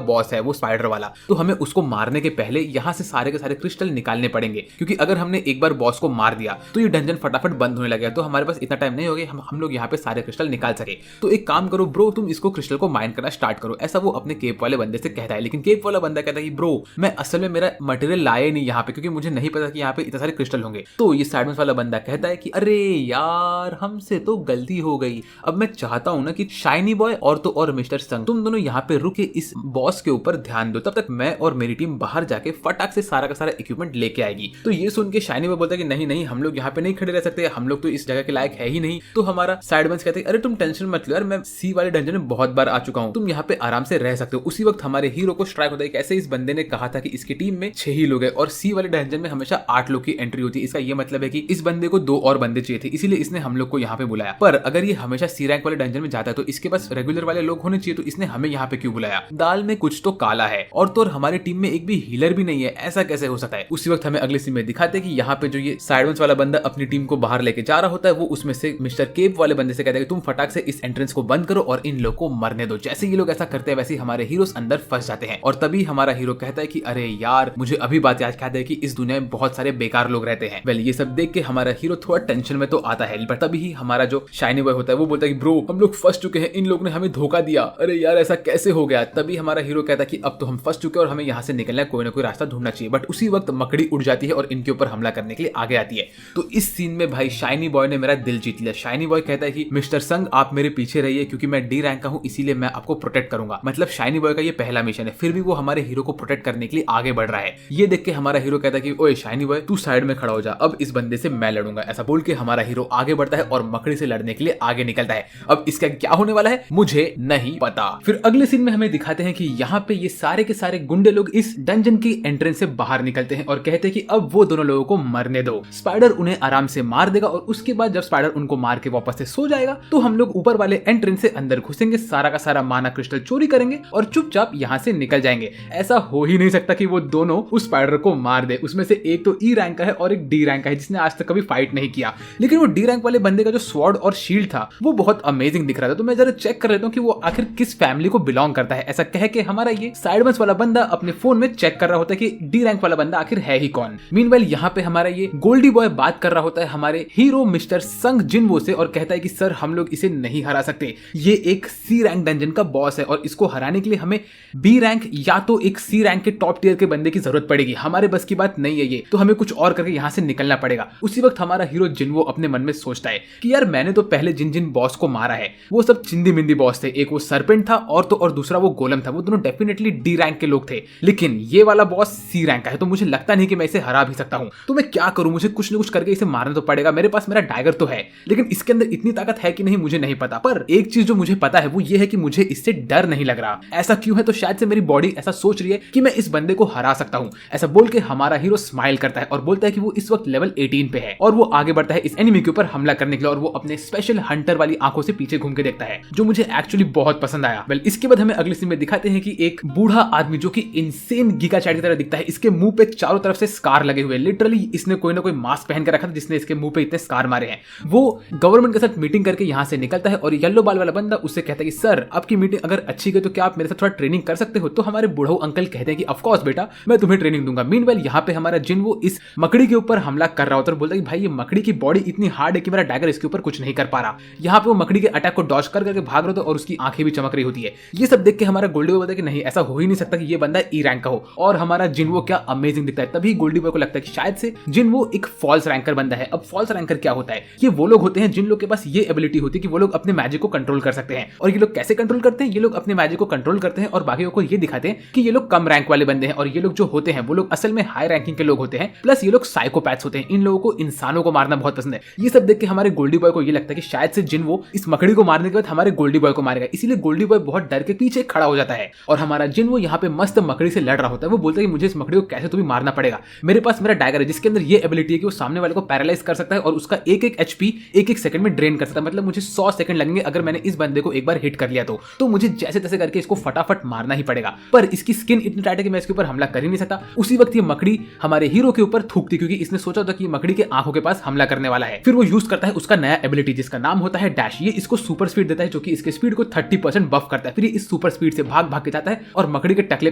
बॉस है, वो स्पाइडर वाला, तो हमें उसको मारने के पहले यहाँ से सारे के सारे क्रिस्टल निकालने पड़ेंगे, क्योंकि अगर हमने एक बार बॉस को मार दिया तो ये डंजन फटाफट बंद होने लगेगा, तो हमारे पास इतना टाइम नहीं होगा हम लोग यहाँ पे सारे क्रिस्टल निकाल सके। तो एक काम करो ब्रो, तुम इसको क्रिस्टल को माइन करना स्टार्ट करो, ऐसा वो अपने केप वाले बंदे से कहता है। लेकिन केप वाला बंदा कहता है कि ब्रो, मैं असल में मेरा मटेरियल लाया नहीं यहाँ पे, क्योंकि मुझे नहीं पता कि यहाँ पे इतने सारे क्रिस्टल होंगे। तो ये साइडमैन वाला बंदा कहता है कि अरे यार, हमसे तो गलती हो गई, अब मैं चाहता हूँ ना कि शाइनी बॉय और तो और मिस्टर संग, तुम दोनों यहाँ पे रुके इस बॉस के ऊपर ध्यान दो, तब तक मैं और मेरी टीम बाहर जाके फटाक से सारा का सारा इक्विपमेंट लेके आएगी। तो ये सुन के शाइनी बॉय बोलता है कि नहीं नहीं, हम लोग यहाँ पे नहीं खड़े रह सकते, हम लोग तो इस जगह के लायक है ही नहीं। तो हमारा साइडमैन कहते हैं अरे तुम टेंशन मत लो यार, मैं सी वाले डंजन में बहुत बार आ चुका हूँ, तुम यहाँ पे आराम से रह सकते हो। उसी वक्त हमारे हीरो को स्ट्राइक होता है, कैसे इस बंदे ने कहा था कि इसकी टीम में 6 ही लोग हैं और सी वाले डंजन में हमेशा 8 लोग की एंट्री होती है। इसका ये मतलब है कि इस बंदे को 2 और बंदे चाहिए थे, इसीलिए इसने हम लोग को यहाँ पे बुलाया। पर अगर ये हमेशा सी रैंक वाले डंजन में जाता है तो इसके पास रेगुलर वाले लोग होने चाहिए, तो इसने हमें यहाँ पे क्यों बुलाया? दाल में कुछ तो काला है। और तो हमारी टीम में एक भी हीलर भी नहीं है, ऐसा कैसे हो सकता है? उसी वक्त हमें अगले सीन में दिखाते हैं कि यहाँ पे जो ये साइडमैन वाला बंदा अपनी टीम को बाहर लेके जा रहा होता है, वो उसमें से मिस्टर केप वाले बंदे से कहता है कि तुम फटाक से इस एंट्रेंस को बंद करो और इन लोग को मरने दो। जैसे ये लोग ऐसा करते हैं वैसे हमारे हीरोज अंदर फंस जाते हैं। और तभी हमारा हीरो कहता है कि अरे यार, मुझे अभी बात याद कहता है कि इस दुनिया में बहुत सारे बेकार लोग रहते हैं। वेल, ये सब देख के हमारा हीरो थोड़ा टेंशन में तो आता है, पर तभी ही हमारा जो शाइनी बॉय होता है वो बोलता है कि ब्रो, हम लोग फंस चुके हैं, इन लोगों ने हमें धोखा दिया। अरे यार, ऐसा कैसे हो गया? तभी हमारा हीरो कहता है कि अब तो हम फंस चुके हैं और हमें यहाँ से निकलना है, कोई ना कोई रास्ता ढूंढना चाहिए। बट उसी वक्त मकड़ी उड़ जाती है और इनके ऊपर हमला करने के लिए आगे आती है। तो इस सीन में भाई शाइनी बॉय ने मेरा दिल जीत लिया। शाइनी बॉय कहता है कि मिस्टर संग, आप मेरे पीछे रहिए, क्योंकि मैं डी रैंक का हूँ, इसीलिए मैं आपको प्रोटेक्ट करूंगा। मतलब शाइनी बॉय का ये पहला मिशन है, फिर भी वो हमारे हीरो को प्रोटेक्ट करने के लिए आगे बढ़ रहा है। ये देख के हमारा हीरो कहता है कि ओए शाइनी बॉय, तू साइड में खड़ा हो जा, अब इस बंदे से मैं लड़ूंगा। ऐसा बोल के हमारा हीरो आगे बढ़ता है और मकड़ी से लड़ने के लिए आगे निकलता है। अब इसका क्या होने वाला है मुझे नहीं पता। फिर अगले सीन में हमें दिखाते हैं कि यहाँ पे ये सारे के सारे गुंडे लोग इस डंजन की एंट्रेंस से बाहर निकलते हैं और कहते हैं कि अब वो दोनों लोगों को मरने दो, स्पाइडर उन्हें आराम से मार देगा और उसके बाद जब स्पाइडर उनको मार के वापस से सो जाएगा तो हम लोग ऊपर वाले एंट्रेंस से अंदर घुसेंगे, सारा का सारा माना क्रिस्टल चोरी करेंगे और चुपचाप यहाँ से निकल जाएंगे। ऐसा हो ही नहीं सकता कि वो दोनों उस स्पाइडर को मार दे। उसमें से एक तो ई रैंक का है और एक डी रैंक का है, जिसने आज तक कभी फाइट नहीं किया। लेकिन वो डी रैंक वाले बंदे का जो स्वॉर्ड और शील्ड था वो बहुत अमेजिंग दिख रहा था। तो मैं जरा चेक कर लेता हूँ कि वो आखिर किस फैमिली को बिलोंग करता है। ऐसा कह के हमारा ये साइडमैन वाला बंदा अपने फोन में चेक कर रहा होता है कि डी रैंक वाला बंदा आखिर है ही कौन। मीनवाइल यहाँ पे हमारा ये गोल्डी बॉय बात कर रहा होता है हमारे हीरो मिस्टर संग जिनवो से और कहता है कि सर, हम लोग इसे नहीं हरा सकते, ये एक सी रैंक डंजन का बॉस है और इसको हराने के लिए हमें बी रैंक या तो एक सी रैंक के टॉप टियर के बंदे की जरूरत पड़ेगी। हमारे बस की बात नहीं है ये, तो हमें कुछ और करके यहाँ से निकलना पड़ेगा। उसी वक्त हमारा हीरो जिनवो अपने मन में सोचता है कि यार, मैंने तो पहले जिन जिन बॉस को मारा है वो सब चिंदी मिंदी बॉस थे। एक वो सरपेंट था और तो और दूसरा वो गोलम था। वो दोनों डेफिनेटली डी रैंक के लोग थे, लेकिन ये वाला बॉस सी रैंक का है, तो मुझे लगता नहीं कि मैं इसे हरा भी सकता हूँ। तो मैं क्या करूँ? मुझे कुछ न कुछ करके इसे मारना तो पड़ेगा। मेरे पास मेरा डायगर तो है, लेकिन इसके अंदर इतनी ताकत है कि नहीं मुझे नहीं पता। पर एक चीज जो मुझे पता है वो ये है कि मुझे इससे डर नहीं लग रहा। ऐसा क्यों है? तो शायद से मेरी बॉडी ऐसा सोच रही है कि मैं इस बंदे को हरा सकता हूँ। ऐसा बोल के हमारा हीरो स्माइल करता है और बोलता है कि वो इस वक्त लेवल 18 पे है और वो आगे बढ़ता है इस एनिमी के ऊपर हमला करने के लिए। और वो अपने स्पेशल हंटर वाली आंखों से पीछे घूम के देखता है, जो मुझे एक्चुअली बहुत पसंद आया। वेल, इसके बाद हमें अगले सीन में दिखाते हैं कि एक बूढ़ा आदमी जो कि इनसेन गिगा चैट की तरह दिखता है, इसके मुंह पे चारों तरफ से स्कार लगे हुए। लिटरली इसने कोई ना कोई मास्क पहन कर रखा था जिसने इसके मुंह पे इतने स्कार मारे हैं। वो गवर्नमेंट के साथ मीटिंग करके यहाँ से निकलता है और येलो बाल वाला बंदा उससे कहता है कि सर, आपकी मीटिंग अगर अच्छी गई तो क्या आप मेरे साथ थोड़ा ट्रेनिंग कर सकते हो? तो हमारे बूढ़ा अंकल कहते हैं कि ऑफ कोर्स बेटा, मैं तुम्हें ट्रेनिंग दूंगा। मीनवाइल यहाँ पे हमारा जिनवो इस मकड़ी के ऊपर हमला कर रहा होता है और बोलता है कि भाई, ये मकड़ी की बॉडी इतनी हार्ड है कि मेरा डैगर इसके ऊपर कुछ नहीं कर पा रहा। यहाँ पे वो मकड़ी के अटैक को डॉज कर करके भाग रहा था और उसकी आंखें भी चमक रही होती है। ये सब देख के हमारा गोल्डी बॉय बोलता है कि नहीं, ऐसा हो ही नहीं सकता कि ये बंदा ई रैंक का हो। और हमारा जिनवो क्या अमेजिंग दिखता है। तभी गोल्डी बॉय को लगता है कि शायद से जिनवो एक फॉल्स रैंकर बंदा है। अब फॉल्स रैंकर क्या होता है? ये वो लोग होते हैं जिन लोग के पास ये एबिलिटी होती है कि वो लोग अपने मैजिक को कंट्रोल कर सकते हैं। और ये लोग कैसे कंट्रोल करते हैं? ये लोग अपने मैजिक को कंट्रोल करते हैं और बाकियों को ये दिखाते हैं कि ये लोग कम रैंक वाले बंदे हैं और ये लोग जो होते हैं वो लोग असल में हाई रैंकिंग के लोग होते हैं। प्लस ये लोग साइकोपैथ्स होते हैं। इन लोगों को इंसानों को मारना बहुत पसंद है। ये सब देख के हमारे गोल्डी बॉय को ये लगता है कि शायद से जिनवो इस मकड़ी को मारने के बाद हमारे गोल्डी बॉय को मारेगा। इसीलिए गोल्डी बॉय बहुत डर के पीछे खड़ा हो जाता है और हमारा जिनवो यहाँ पे मस्त मकड़ी से लड़ रहा होता है। वो बोलता है कि मुझे इस मकड़ी को कैसे तो भी मारना पड़ेगा। मेरे पास मेरा डैगर है जिसके अंदर ये एबिलिटी है कि वो सामने वाले को पैरालाइज कर सकता है और उसका एक एक एचपी एक एक सेकंड में ड्रेन कर सकता है। मतलब मुझे 100 सेकंड लगेंगे अगर मैंने इस बंदे को एक बार हिट कर लिया तो मुझे जैसे तैसे करके इसको फटाफट मारना ही पड़ेगा। पर इसकी स्किन इतनी टाइट है कि मैं इसके ऊपर हमला कर ही नहीं सकता। उसी वक्त ये मकड़ी हमारे हीरो के ऊपर थूकती क्योंकि इसने सोचा था कि मकड़ी के आंखों के पास हमला करने वाला है। फिर वो यूज करता है उसका नया एबिलिटी जिसका नाम होता है डैश। ये इसको सुपर स्पीड देता है जो कि इसके स्पीड को 30% बफ करता है। फिर ये इस सुपर स्पीड से भाग भाग के जाता है और मकड़ी के टकले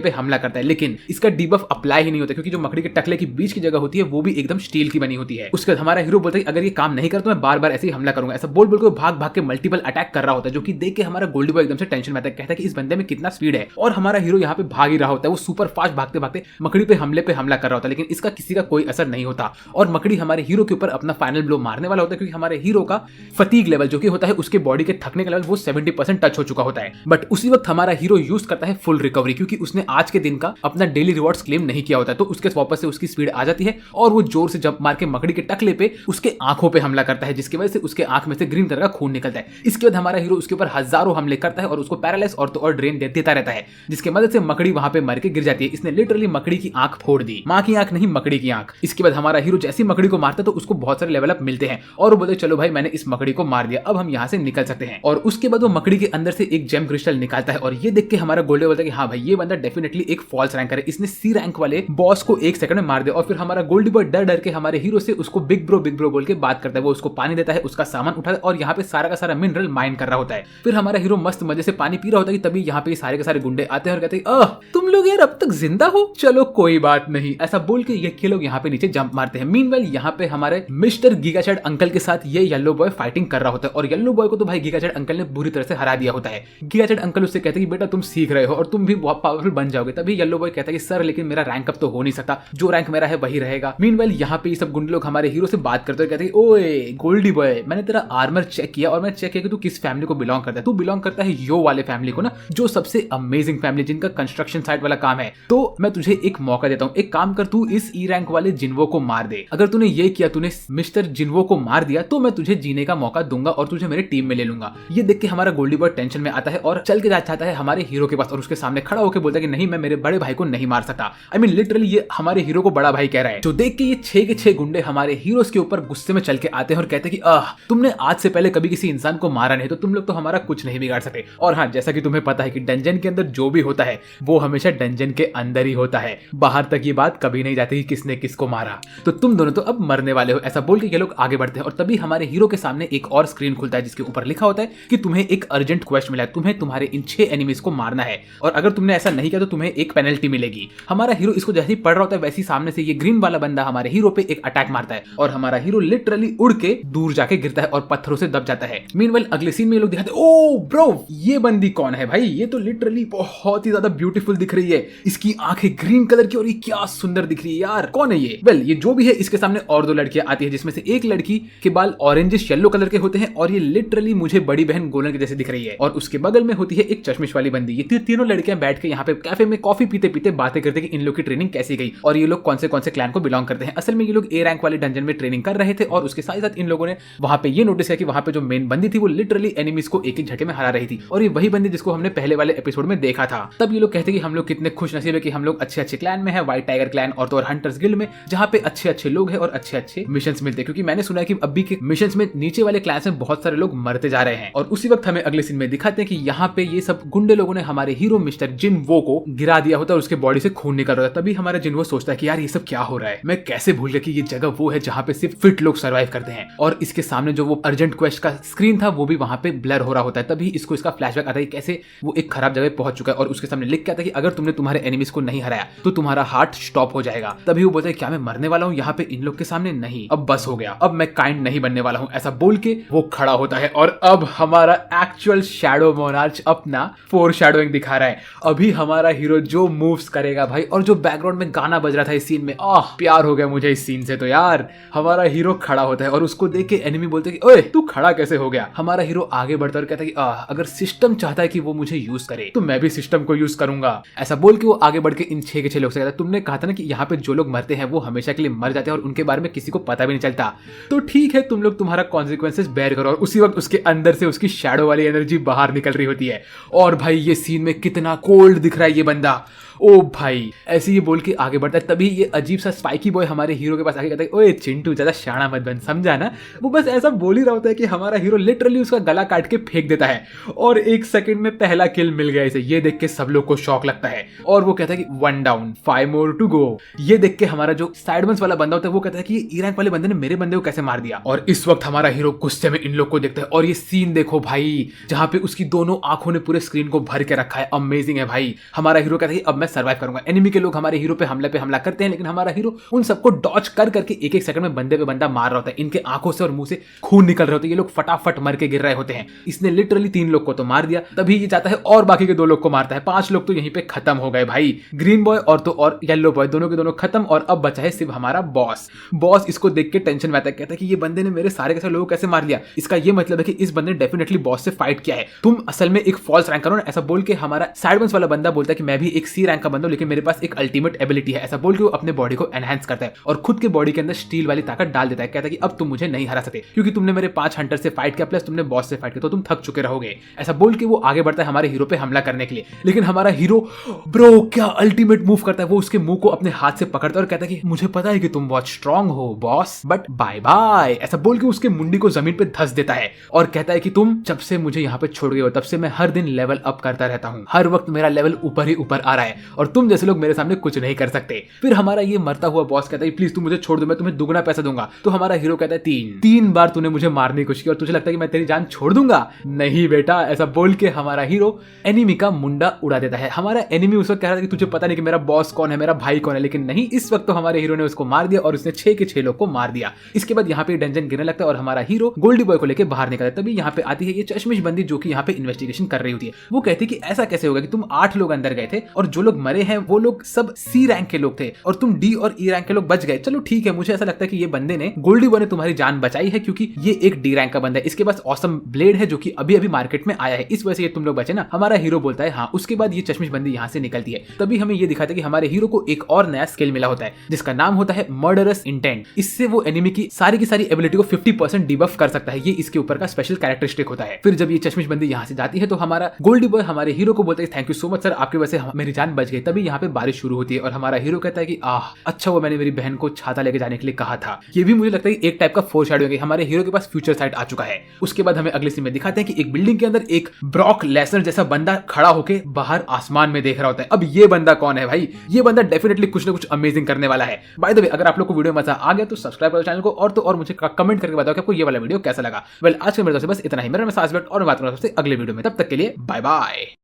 पे हमला करता है, लेकिन इसका डीबफ अप्लाई ही नहीं होता क्योंकि जो मकड़ी के टकले की बीच की जगह होती है वो भी एकदम स्टील की बनी होती है। उसके बाद हमारा हीरो बोलता है अगर ये काम नहीं करता मैं बार बार ऐसे ही हमला करूंगा। ऐसा बोल के भाग भाग के मल्टीपल अटैक कर रहा होता है जो कि देख के हमारा गोल्डी बॉय एकदम से टेंशन में आता है, कहता है कि इस बंदे में कितना स्पीड है। और हमारा हीरो यहाँ पे भाग ही रहा होता है, वो सुपर फास्ट भागते भागते मकड़ी पे हमला कर रहा होता है, लेकिन इसका किसी का कोई असर नहीं होता और मकड़ी हमारे हीरो के ऊपर अपना फाइनल ब्लो मारने वाला होता है क्योंकि हमारे हीरो का फटीग लेवल जो कि होता है उसके बॉडी के थकने का लेवल वो 70% टच हो चुका होता है। बट उसी वक्त हमारा हीरो यूज करता है फुल रिकवरी क्योंकि उसने आज के दिन का अपना डेली रिवॉर्ड्स क्लेम नहीं किया होता है, तो उसके वापस से उसकी स्पीड आ जाती है और वो जोर से जंप मार के मकड़ी के टकले पे उसके आंखों पे हमला करता है जिसकी वजह से उसके आंख में से ग्रीन कलर का खून निकलता है। इसके बाद हमारा हीरो उसके ऊपर हजारों हमले करता है और उसको पैरालाइज और ड्रेन देता रहता है जिसकी मदद से मकड़ी वहां पे मर के गिर जाती है। इसने लिटरली मकड़ी की आंख फोड़ दी, मां की आंख नहीं मकड़ी की आंख। इसके बाद हमारा हीरो जैसी मकड़ी को मारता है तो उसको बहुत सारे लेवल अप मिलते हैं और वो बोलते चलो भाई मैंने इस मकड़ी को मार दिया, अब हम यहाँ से निकल सकते हैं। और उसके बाद वो मकड़ी के अंदर से एक जेम क्रिस्टल निकालता है और ये देख के हमारा गोल्डे बोलता है कि हाँ भाई ये बंदा डेफिनेटली एक फॉल्स रैंकर है, इसने सी रैंक वाले बॉस को 1 सेकंड में मार दिया। और फिर हमारा गोल्डी बॉय डर के हमारे हीरो से उसको बिग ब्रो बोल के बात करता है, वो उसको पानी देता है, उसका सामान उठाता है और यहाँ पे सारा का सारा मिनरल माइन कर रहा होता है। फिर हमारा हीरो मस्त मजे से पानी पी रहा होता है कि तभी यहाँ पे सारे के सारे गुंडे आते हैं और कहते हैं तुम लोग यार अब तक जिंदा हो, चलो कोई बात नहीं, ऐसा बोल के ये लोग यहाँ पे नीचे जंप मारते हैं। मीनवाइल यहाँ पे हमारे मिस्टर गीगाचैड अंकल के साथ ये येलो बॉय फाइटिंग कर रहा होता है और येलो बॉय को तो भाई गीगाचैड अंकल ने बुरी तरह से हरा दिया होता है। गीगाचैड अंकल उससे कहते हैं कि बेटा तुम सीख रहे हो और तुम भी बहुत पावरफुल बन जाओगे। तभी येलो बॉय कहता है कि सर लेकिन मेरा रैंक अप तो हो नहीं सकता, जो रैंक मेरा है वही रहेगा। मीनवाइल यहाँ पे सब गुंडे लोग हमारे हीरो से बात करते हैं, कहते हैं ओए गोल्डी बॉय मैंने तेरा आर्मर चेक किया और मैं चेक किया कि तू किस फैमिली को बिलोंग करता है। तू बिलोंग करता है यो वाले फैमिली को ना, जो सबसे अमेजिंग फैमिली जिनका कंस्ट्रक्शन साइट वाला काम है। तो मैं तुझे एक मौका देता हूँ, एक काम कर तू इस ई रैंक वाले जिन्वो को मार दे। अगर तूने ये किया, तूने मिस्टर जिन्वो को मार दिया तो मैं तुझे जीने का मौका दूंगा और तुझे मेरे टीम में ले लूंगा। ये देख के हमारा गोल्डी बॉय टेंशन में आता है और चल के जाता है हमारे हीरो के पास और उसके सामने खड़ा होकर बोलता है कि नहीं मैं मेरे बड़े भाई को नहीं मार सकता। आई मीन लिटरली ये हमारे हीरो को बड़ा भाई कह रहा है। जो देख के ये 6 के 6 गुंडे हमारे हीरोज के ऊपर गुस्से में चल के आते हैं और कहते हैं कि तुमने आज से पहले कभी किसी इंसान को मारा नहीं तो तुम लोग तो हमारा कुछ नहीं बिगाड़ सकते। और हाँ, जैसा कि तुम्हें पता है कि डंजन के अंदर जो भी होता है वो हमेशा डंजन के अंदर ही होता है, बाहर तक ये बात कभी नहीं जाती कि किसने किसको मारा, तो तुम दोनों तो अब मरने वाले हो। ऐसा बोल के ये लोग आगे बढ़ते हैं और तभी हमारे हीरो के सामने एक और स्क्रीन खुलता है जिसके ऊपर लिखा होता है कि तुम्हें एक अर्जेंट क्वेस्ट मिला है, तुम्हें तुम्हारे इन 6 एनिमीज को मारना है और अगर तुमने ऐसा नहीं किया तो तुम्हें एक पेनल्टी मिलेगी। हमारा हीरो इसको जैसे ही पढ़ रहा होता है वैसे ही सामने से ये ग्रीन वाला बंदा हमारे हीरो पे एक अटैक मारता है और हमारा हीरो लिटरली उड़ के दूर जाके गिरता है और पत्थरों से दब जाता है। मीनवाइल अगले सीन में ये लोग दिखाते हैं ओ ब्रो ये बंदी कौन है भाई, ये तो लिटरली बहुत ही ज्यादा ब्यूटीफुल दिख रही है, इसकी आंखें ग्रीन कलर की और ये क्या सुंदर दिख रही है यार, कौन है ये। वेल ये जो भी है इसके सामने और 2 लड़कियां आती है जिसमें से एक लड़की के बाल ऑरेंजिश येलो कलर के होते हैं और ये लिटरली मुझे बड़ी बहन गोलन के जैसे दिख रही है और उसके बगल में होती है एक चश्मिश वाली बंदी। ये तीनों लड़कियां बैठ के यहाँ पे कैफे में कॉफी पीते पीते बातें करते कि इन लोग की ट्रेनिंग कैसी गई और ये लोग कौन से क्लैन को बिलोंग करते हैं। असल में ये लोग ए रैंक वाले डंजन में ट्रेनिंग कर रहे थे और उसके साथ साथ इन लोगों ने वहां पे ये नोटिस किया कि वहां पे जो मेन बंदी थी वो लिटरली एनिमीज को एक झटके में हरा रही थी और ये वही बंदी जिसको हमने पहले वाले एपिसोड में देखा था। तब ये लोग कहते कि हम लोग कितने खुश नसीब है कि हम लोग अच्छे क्लैन में है, व्हाइट टाइगर क्लैन और तो और हंटर्स गिल्ड में, जहां पे अच्छे लोग हैं और अच्छे मिशंस मिलते हैं, क्योंकि मैंने सुना है कि अभी के मिशंस में नीचे वाले क्लैंस में बहुत सारे लोग मरते जा रहे हैं। और उसी वक्त हमें अगले सीन में दिखाते हैं कि यहाँ पे ये सब गुंडे लोगों ने हमारे हीरो मिस्टर जिन्वो को गिरा दिया होता है और उसके बॉडी से खून निकल रहा है। तभी हमारा जिन्वो सोचता है कि यार ये सब क्या हो रहा है, मैं कैसे भूल गया कि ये जगह वो है जहाँ पे सिर्फ फिट लोग सर्वाइव करते हैं। और इसके सामने जो वो अर्जेंट क्वेस्ट का स्क्रीन था वो भी वहां पे ब्लर हो रहा होता है। तभी इसको इसका फ्लैशबैक आता है कैसे वो एक खराब जगह पहुंच चुका है और उसके सामने लिख के आता है कि अगर तुमने तुम्हारे एनिमीज को नहीं हराया तो तुम्हारा हार्ट स्टॉप हो जाएगा। तभी वो बोलता है क्या मैं मरने वाला हूँ यहाँ पे इन लोग के सामने, नहीं अब बस हो गया, अब मैं काइंड नहीं बनने वाला हूँ। ऐसा बोल के वो खड़ा होता है और अब हमारा एक्चुअल शैडो मोनार्च अपना फोर शैडोइंग दिखा रहा है। अभी हमारा हीरो जो मूव्स करेगा भाई, और जो बैकग्राउंड में गाना बज रहा था इस सीन में, प्यार हो गया मुझे इस सीन से। तो यार हमारा हीरो खड़ा होता है और उसको देख के एनिमी बोलते हैं कि ओए तू खड़ा कैसे हो गया। हमारा हीरो आगे बढ़ता और कहता है कि अगर सिस्टम चाहता है कि वो मुझे यूज करे तो मैं भी सिस्टम को यूज करूंगा। ऐसा बोल के वो आगे बढ़ के इन 6 के 6 लोग से कहता है तुमने कहा था ना कि यहाँ पे जो लोग मरते हैं वो हमेशा के लिए मर जाते हैं और उनके बारे में किसी को पता भी नहीं चलता, तो ठीक है तुम लोग तुम्हारा कॉन्सिक्वेंसेस बेयर करो। और उसी वक्त उसके अंदर से उसकी शैडो वाली एनर्जी बाहर निकल रही होती है और भाई ये सीन में कितना कोल्ड दिख रहा है ये बंदा। ओ भाई, ऐसे ये बोल के आगे बढ़ता है। तभी ये अजीब सा स्पाइकी बॉय हमारे हीरो के पास आके कहता है, ओए चिंटू ज्यादा शाना मत बन, समझा ना। वो बस ऐसा बोल ही रहा होता है कि हमारा हीरो लिटरली उसका गला काट के फेंक देता है और 1 सेकंड में पहला किल मिल गया इसे। ये देख के सब लोग को शॉक लगता है और वो कहता है कि 1 डाउन 5 मोर टू गो। ये देख के हमारा जो साइडमंस वाला बंदा होता है वो कहता है कि ये E रैंक वाले बंदे ने मेरे बंदे को कैसे मार दिया। और इस वक्त हमारा हीरो गुस्से में इन लोग को देखता है और ये सीन देखो भाई, जहां पे उसकी दोनों आंखों ने पूरे स्क्रीन को भर के रखा है। अमेजिंग है भाई। हमारा हीरो कहता है अब मैं सर्वाइव करूंगा। एनिमी के लोग हमारे हीरो पे हमला करते हैं, लेकिन हमारा हीरो उन सबको डॉच कर करके 1-1 सेकंड में बंदे पे बंदा मार रहा होता है। इनके आंखों से और मुंह से खून निकल रहे होते हैं। ये लोग फटाफट मर के गिर रहे होते हैं। इसने लिटरली 3 लोग को तो मार दिया। तभी ये जाता है और बाकी के 2 लोग को मारता है। 5 लोग तो यहीं पे खत्म हो गए भाई। ग्रीन बॉय और येलो बॉय दोनों के दोनों खत्म। और अब बचा है सिर्फ हमारा बॉस इसको देख के टेंशन में आता है। कहता है कि ये बंदे ने मेरे सारे के सारे लोगों को कैसे मार लिया। इसका ये मतलब है कि इस बंदे ने डेफिनेटली बॉस से फाइट किया है। तुम असल में एक फॉल्स रैंक करो ना। ऐसा बोल के हमारा साइडमंस वाला बंदा बोलता है कि मैं भी एक C रैंक का बंदा हूं, लेकिन मेरे पास एक अल्टीमेट एबिलिटी है। ऐसा बोल के वो अपने बॉडी को एनहांस करता है और खुद के बॉडी के अंदर स्टील वाली ताकत डाल देता है। कहता है कि अब तुम मुझे नहीं हरा सकते क्योंकि तुमने मेरे 5 हंटर से फाइट किया, प्लस तुमने बॉस से फाइट किया, तो तुम थक चुके रहोगे। ऐसा बोल के वो आगे बढ़ता है हमारे हीरो पे हमला करने के लिए। लेकिन हमारा हीरो ब्रो क्या अल्टीमेट मूव करता है। वो उसके मुंह को अपने हाथ से पकड़ता है और कहता है कि मुझे पता है कि तुम बहुत स्ट्रांग हो बॉस, बट बाय बाय। ऐसा बोल के उसके मुंडी को जमीन पे धस देता है और कहता है कि तुम जब से मुझे यहाँ पे छोड़ गए हो तब से मैं हर दिन लेवल अप करता रहता हूँ। हर वक्त मेरा लेवल ऊपर ही ऊपर आ रहा है और तुम जैसे लोग मेरे सामने कुछ नहीं कर सकते। फिर हमारा ये मरता हुआ बॉस कहता है प्लीज तुम मुझे छोड़ दो, मैं तुम्हें दुगना पैसा दूंगा। तो हमारा हीरो कहता है 3 बार तूने मुझे मारने की कोशिश की और तुझे लगता है कि मैं तेरी जान छोड़ दूंगा? नहीं बेटा। ऐसा बोल के हमारा हीरो एनिमी का मुंडा उड़ा देता है। हमारा एनिमी उस वक्त कह रहा था कि तुझे पता नहीं कि मेरा बॉस कौन है, मेरा भाई कौन है, लेकिन नहीं, इस वक्त तो हमारे हीरो ने उसको मार दिया और उसने 6 के 6 लोग को मार दिया। इसके बाद यहाँ पे डंजन गिरने लगता है और हमारा हीरो गोल्डी बॉय को लेकर बाहर निकलता है। तभी यहाँ पे आती है ये चश्मिश बंदी जो कि यहाँ पे इन्वेस्टिगेशन कर रही होती है। वो कहती है कि ऐसा कैसे होगा कि तुम 8 लोग अंदर गए थे और जो लोग मरे हैं वो लोग सब C रैंक के लोग थे और तुम D और E रैंक के लोग बच गए। चलो ठीक है, मुझे ऐसा लगता है कि ये बंदे ने गोल्डी बॉय ने तुम्हारी जान बचाई है क्योंकि ये एक D रैंक का बंदा है। इसके पास ऑसम ब्लेड है जो कि अभी अभी मार्केट में आया है, इस वजह से ये तुम लोग बचे ना। हमारा हीरो बोलता है हाँ। उसके बाद ये चश्मिश बंदी यहाँ से निकलती है। तभी हमें ये दिखाता है कि हमारे हीरो को एक और नया स्किल मिला होता है जिसका नाम होता है मर्डरस इंटेंट। इससे वो एनिमी की सारी एबिलिटी को 50% डिबफ कर सकता है। ये इसके ऊपर का स्पेशल कैरेक्टरिस्टिक होता है। फिर जब ये चश्मिश बंदी यहाँ से जाती है तो हमारा गोल्डी बॉय हमारे हीरो को बोलता है thank you so much sir, आपकी वजह से मेरी जान बच गई। तभी यहाँ पे बारिश शुरू होती है और हमारा हीरो कहता है कि अच्छा वो मैंने मेरी बहन को छाता लेके जाने के लिए कहा था। ये भी मुझे लगता है एक टाइप का फोरशैडोइंग है। हमारे हीरो के पास फ्यूचर साइट आ चुका है। उसके बाद हमें अगले सीन में दिखाते हैं कि एक बिल्डिंग के अंदर एक ब्रॉक लेसनर जैसा बंदा खड़ा होके बाहर आसमान में देख रहा होता है। अब ये बंदा कौन है भाई? ये बंदा डेफिनेटली कुछ ना कुछ अमेजिंग करने वाला है। बाय द वे, अगर आप लोग को वीडियो मजा आ गया तो सब्सक्राइब करो चैनल को और मुझे कमेंट करके बताओ कि आपको ये वाला वीडियो कैसा लगा। वेल, आज के मेरे दोस्तों बस इतना ही। मेरा नाम है सासबेट और मैं बात करूंगा सबसे अगले वीडियो में। तब तक के लिए बाय बाय।